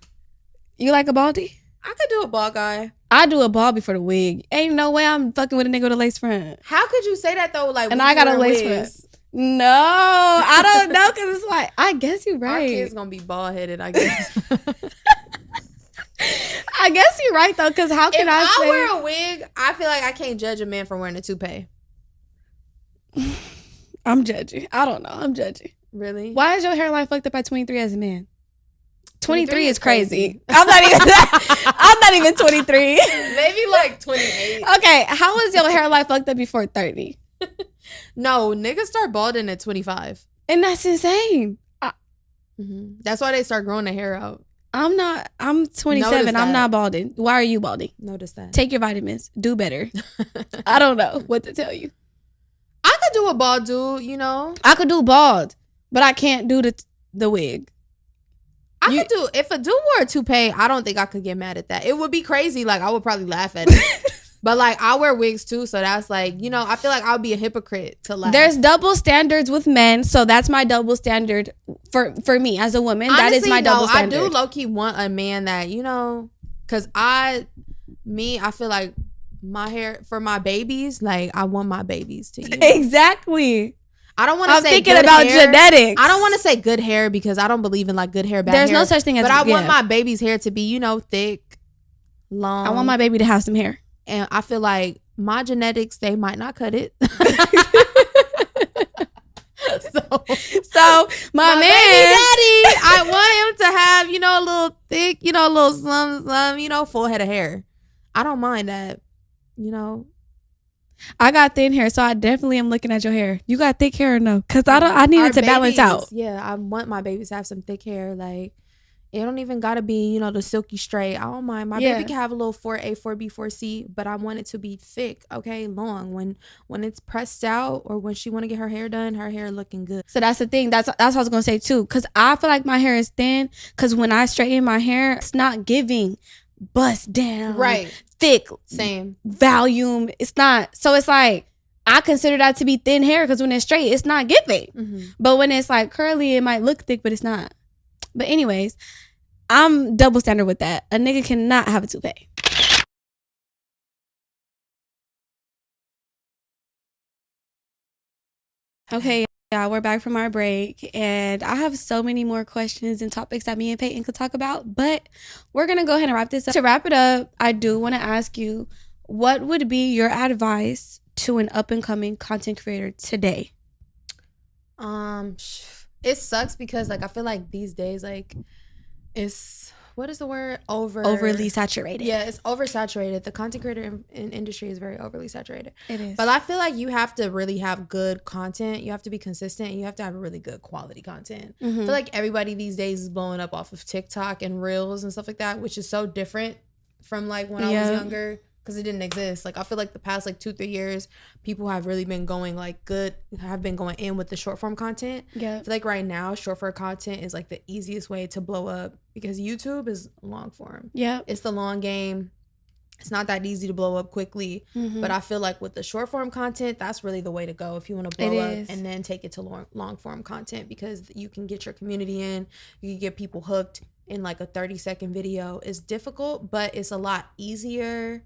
You like a baldy? I could do a bald guy. I do a bald before the wig. Ain't no way I'm fucking with a nigga with a lace front. How could you say that though? Like, and I got a lace front. No, I don't know, because it's like, I guess you're right. Our kid's gonna be bald headed, I guess. I guess you're right though, because how can I say? If I wear a wig, I feel like I can't judge a man for wearing a toupee. I'm judging. I don't know. I'm judging. Really? Why is your hairline fucked up at 23 as a man? 23 is crazy. I'm not even I'm not even 23. Maybe like 28. Okay, how was your hairline fucked up before 30? No, niggas start balding at 25. And that's insane. That's why they start growing their hair out. I'm 27. I'm not balding. Why are you balding? Notice that. Take your vitamins. Do better. I don't know what to tell you. I could do a bald dude, you know. I could do bald, but I can't do the wig. I could do, if a dude wore a toupee, I don't think I could get mad at that. It would be crazy. Like, I would probably laugh at it. But, like, I wear wigs, too. So that's, like, you know, I feel like I would be a hypocrite to laugh. There's double standards with men. So that's my double standard for me as a woman. Honestly, that is my double standard. I do low-key want a man that, you know, because I feel like my hair, for my babies, like, I want my babies to, you know. Exactly. I don't want to say thinking good about hair. Genetics. I don't want to say good hair because I don't believe in like good hair, bad There's hair. no such thing as. But I want my baby's hair to be, you know, thick, long. I want my baby to have some hair, and I feel like my genetics, they might not cut it. so my man, baby daddy, I want him to have, you know, a little thick, you know, a little some, you know, full head of hair. I don't mind that, you know. I got thin hair, so I definitely am looking at your hair. You got thick hair or no? Because I need it to balance out. Yeah, I want my babies to have some thick hair. Like, it don't even gotta be, you know, the silky straight. I don't mind. My baby can have a little 4A, 4B, 4C, but I want it to be thick, okay, long. When it's pressed out or when she want to get her hair done, her hair looking good. So that's the thing. That's what I was gonna say too. Because I feel like my hair is thin. Because when I straighten my hair, it's not giving bust down, right? Thick, same volume. It's not. So it's like I consider that to be thin hair because when it's straight, it's not giving. Mm-hmm. But when it's like curly, it might look thick, but it's not. But anyways, I'm double standard with that. A nigga cannot have a toupee. Okay, yeah, we're back from our break, and I have so many more questions and topics that me and Payton could talk about, but we're gonna go ahead and wrap this up. To wrap it up, I do want to ask you, what would be your advice to an up-and-coming content creator today? It sucks because like I feel like these days like it's, what is the word? Overly saturated. Yeah, it's oversaturated. The content creator in industry is very overly saturated. It is. But I feel like you have to really have good content. You have to be consistent. And you have to have really good quality content. Mm-hmm. I feel like everybody these days is blowing up off of TikTok and Reels and stuff like that, which is so different from like when I was younger. Because it didn't exist. Like I feel like the past like 2-3 years, people have really been going have been going in with the short form content. Yeah. I feel like right now, short form content is like the easiest way to blow up because YouTube is long form. Yeah. It's the long game. It's not that easy to blow up quickly. Mm-hmm. But I feel like with the short form content, that's really the way to go if you want to blow up and then take it to long form content because you can get your community in, you can get people hooked in like a 30-second video. It's difficult, but it's a lot easier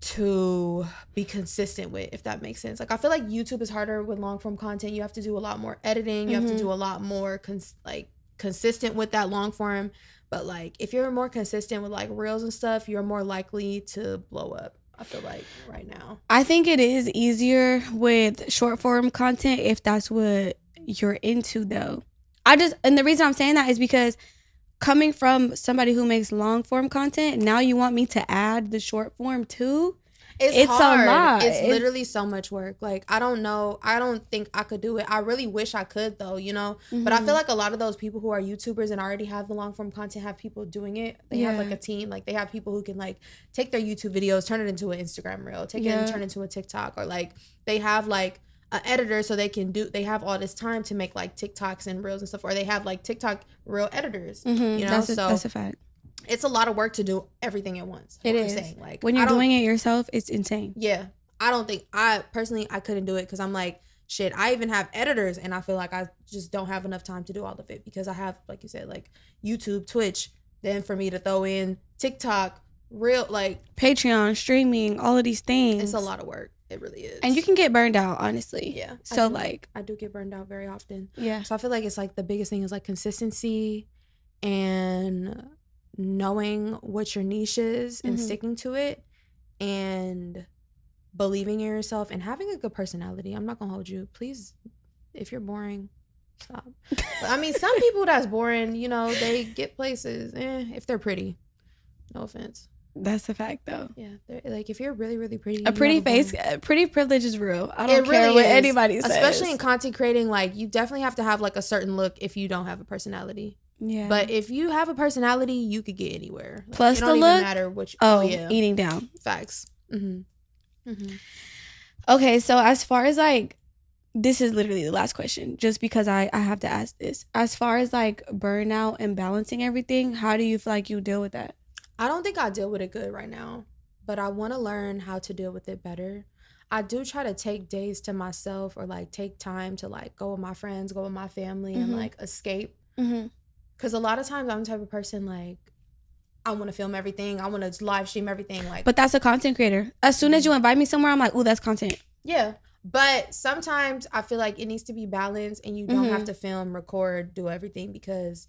to be consistent with, if that makes sense. Like I feel like YouTube is harder with long form content. You have to do a lot more editing. You have to do a lot more consistent with that long form. But like if you're more consistent with like reels and stuff, you're more likely to blow up. I feel like right now. I think it is easier with short form content if that's what you're into though. And the reason I'm saying that is because coming from somebody who makes long form content, now you want me to add the short form too? It's hard. A lot. It's literally so much work. Like, I don't know. I don't think I could do it. I really wish I could though, you know? Mm-hmm. But I feel like a lot of those people who are YouTubers and already have the long form content have people doing it. They have like a team. Like they have people who can like take their YouTube videos, turn it into an Instagram reel, take it and turn it into a TikTok, or like they have like an editor so they have all this time to make like TikToks and reels and stuff, or they have like TikTok reel editors, you know? That's a fact. It's a lot of work to do everything at once. It is. Like when you're doing it yourself, it's insane. Yeah. I personally couldn't do it because I'm like, shit, I even have editors and I feel like I just don't have enough time to do all of it because I have, like you said, like YouTube, Twitch, then for me to throw in TikTok, real like Patreon, streaming, all of these things. It's a lot of work. It really is. And you can get burned out, honestly. Yeah. So I do get burned out very often. Yeah. So I feel like it's like the biggest thing is like consistency and knowing what your niche is and sticking to it and believing in yourself and having a good personality. I'm not gonna hold you. Please, if you're boring, stop. But, I mean, some people that's boring, you know, they get places if they're pretty. No offense. That's a fact, though. Yeah, like if you're really, really pretty, a pretty face, pretty privilege is real. I don't care what anybody says. Especially in content creating, like you definitely have to have like a certain look if you don't have a personality. Yeah. But if you have a personality, you could get anywhere. Plus it the don't look. Even matter which. Eating down. Facts. Mm-hmm. Mm-hmm. Okay, so as far as like, this is literally the last question, just because I have to ask this. As far as like burnout and balancing everything, how do you feel like you deal with that? I don't think I deal with it good right now, but I want to learn how to deal with it better. I do try to take days to myself or like take time to like go with my friends, go with my family, and like escape. Mm-hmm. Because a lot of times I'm the type of person like, I want to film everything. I want to live stream everything. Like, But that's a content creator. As soon as you invite me somewhere, I'm like, ooh, that's content. yeah. But sometimes I feel like it needs to be balanced and you don't have to film, record, do everything, because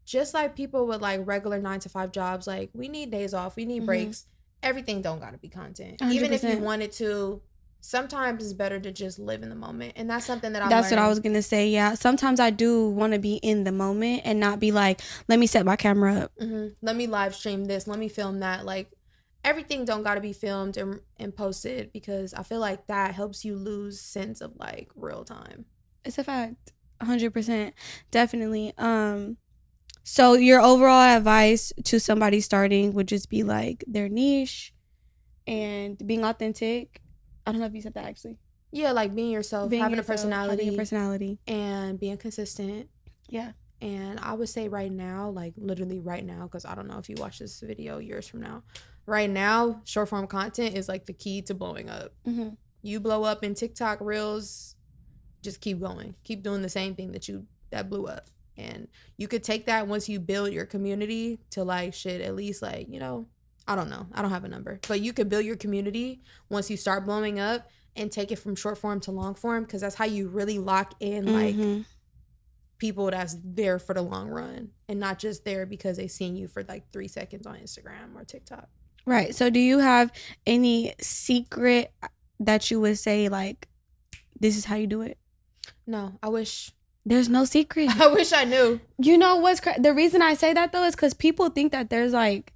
just like people with like regular 9 to 5 jobs, like we need days off, we need breaks. Everything don't gotta be content. 100%. Even if you wanted to, sometimes it's better to just live in the moment. And that's something that That's what I was gonna say. Yeah, sometimes I do want to be in the moment and not be like, let me set my camera up. Let me live stream this, let me film that. Like, everything don't gotta be filmed and posted, because I feel like that helps you lose sense of like real time. It's a fact. 100%. Definitely. So your overall advice to somebody starting would just be like their niche and being authentic. I don't know if you said that actually. Yeah, like being yourself, having a personality, and being consistent. Yeah. And I would say right now, like literally right now, because I don't know if you watch this video years from now. Right now, short form content is like the key to blowing up. You blow up in TikTok Reels, just keep going. Keep doing the same thing that blew up. And you could take that once you build your community to like shit, at least like, you know, I don't know. I don't have a number. But you could build your community once you start blowing up and take it from short form to long form, because that's how you really lock in like people that's there for the long run and not just there because they seen you for like 3 seconds on Instagram or TikTok. Right. So do you have any secret that you would say like, this is how you do it? No, I wish. There's no secret. I wish I knew. You know what's the reason I say that though is because people think that there's like,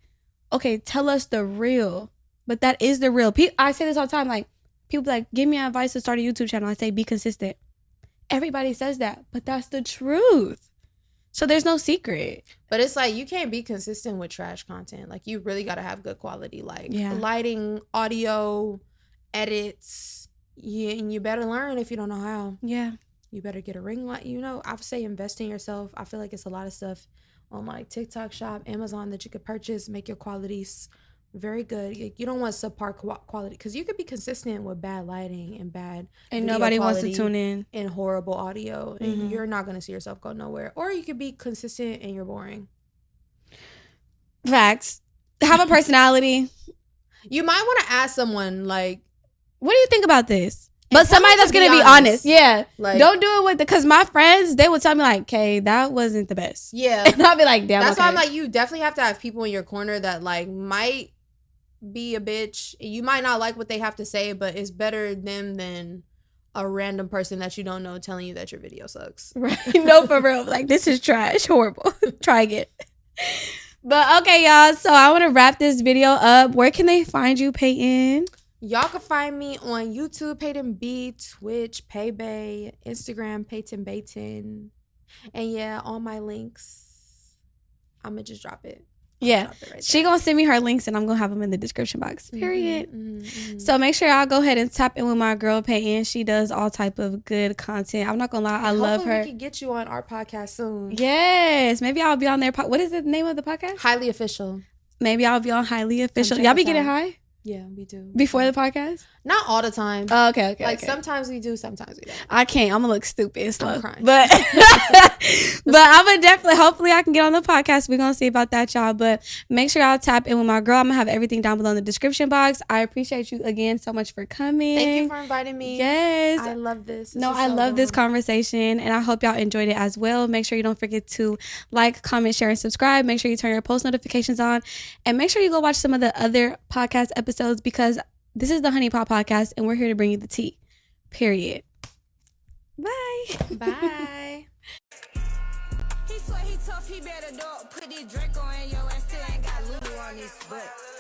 okay, tell us the real, but that is the real. I say this all the time. Like, people like, give me advice to start a YouTube channel. I say, be consistent. Everybody says that, but that's the truth. So there's no secret. But it's like, you can't be consistent with trash content. Like, you really got to have good quality, like lighting, audio, edits. Yeah, and you better learn if you don't know how. Yeah. You better get a ring light. You know, I would say invest in yourself. I feel like it's a lot of stuff on like TikTok Shop, Amazon that you could purchase, make your qualities very good. You don't want subpar quality, because you could be consistent with bad lighting and bad and nobody wants to tune in, and horrible audio, and you're not going to see yourself go nowhere. Or you could be consistent and you're boring. Facts. Have a personality. You might want to ask someone like, what do you think about this? But somebody that's going to be honest. Yeah. Like, don't do it with because my friends, they would tell me like, okay, that wasn't the best. Yeah. And I'll be like, damn. That's why I'm like, you definitely have to have people in your corner that like might be a bitch. You might not like what they have to say, but it's better them than a random person that you don't know telling you that your video sucks. Right. No, for real. Like, this is trash. Horrible. Try again. But okay, y'all. So I want to wrap this video up. Where can they find you, Payton? Y'all can find me on YouTube, Payton B, Twitch, Paybay, Instagram, Payton Bayton. And yeah, all my links, I'm going to just drop it. Yeah. She going to send me her links and I'm going to have them in the description box. Period. So make sure y'all go ahead and tap in with my girl, Payton. She does all type of good content. I'm not going to lie. I love her. We can get you on our podcast soon. Yes. Maybe I'll be on their what is the name of the podcast? Highly Official. Maybe I'll be on Highly Official. Y'all be getting high? Yeah, we do. Before the podcast? Not all the time. Oh, okay. Like, sometimes we do, sometimes we don't. I can't. I'm going to look stupid and slow. I'm crying. But I'm going to definitely, hopefully I can get on the podcast. We're going to see about that, y'all. But make sure y'all tap in with my girl. I'm going to have everything down below in the description box. I appreciate you again so much for coming. Thank you for inviting me. Yes. I love this. I love this conversation. And I hope y'all enjoyed it as well. Make sure you don't forget to like, comment, share, and subscribe. Make sure you turn your post notifications on. And make sure you go watch some of the other podcast episodes, because this is the Honeey Pot podcast, and we're here to bring you the tea. Period. Bye. Bye. He swear he tough, he better dog. Put this Draco in your ass, still ain't got Lulu on his butt.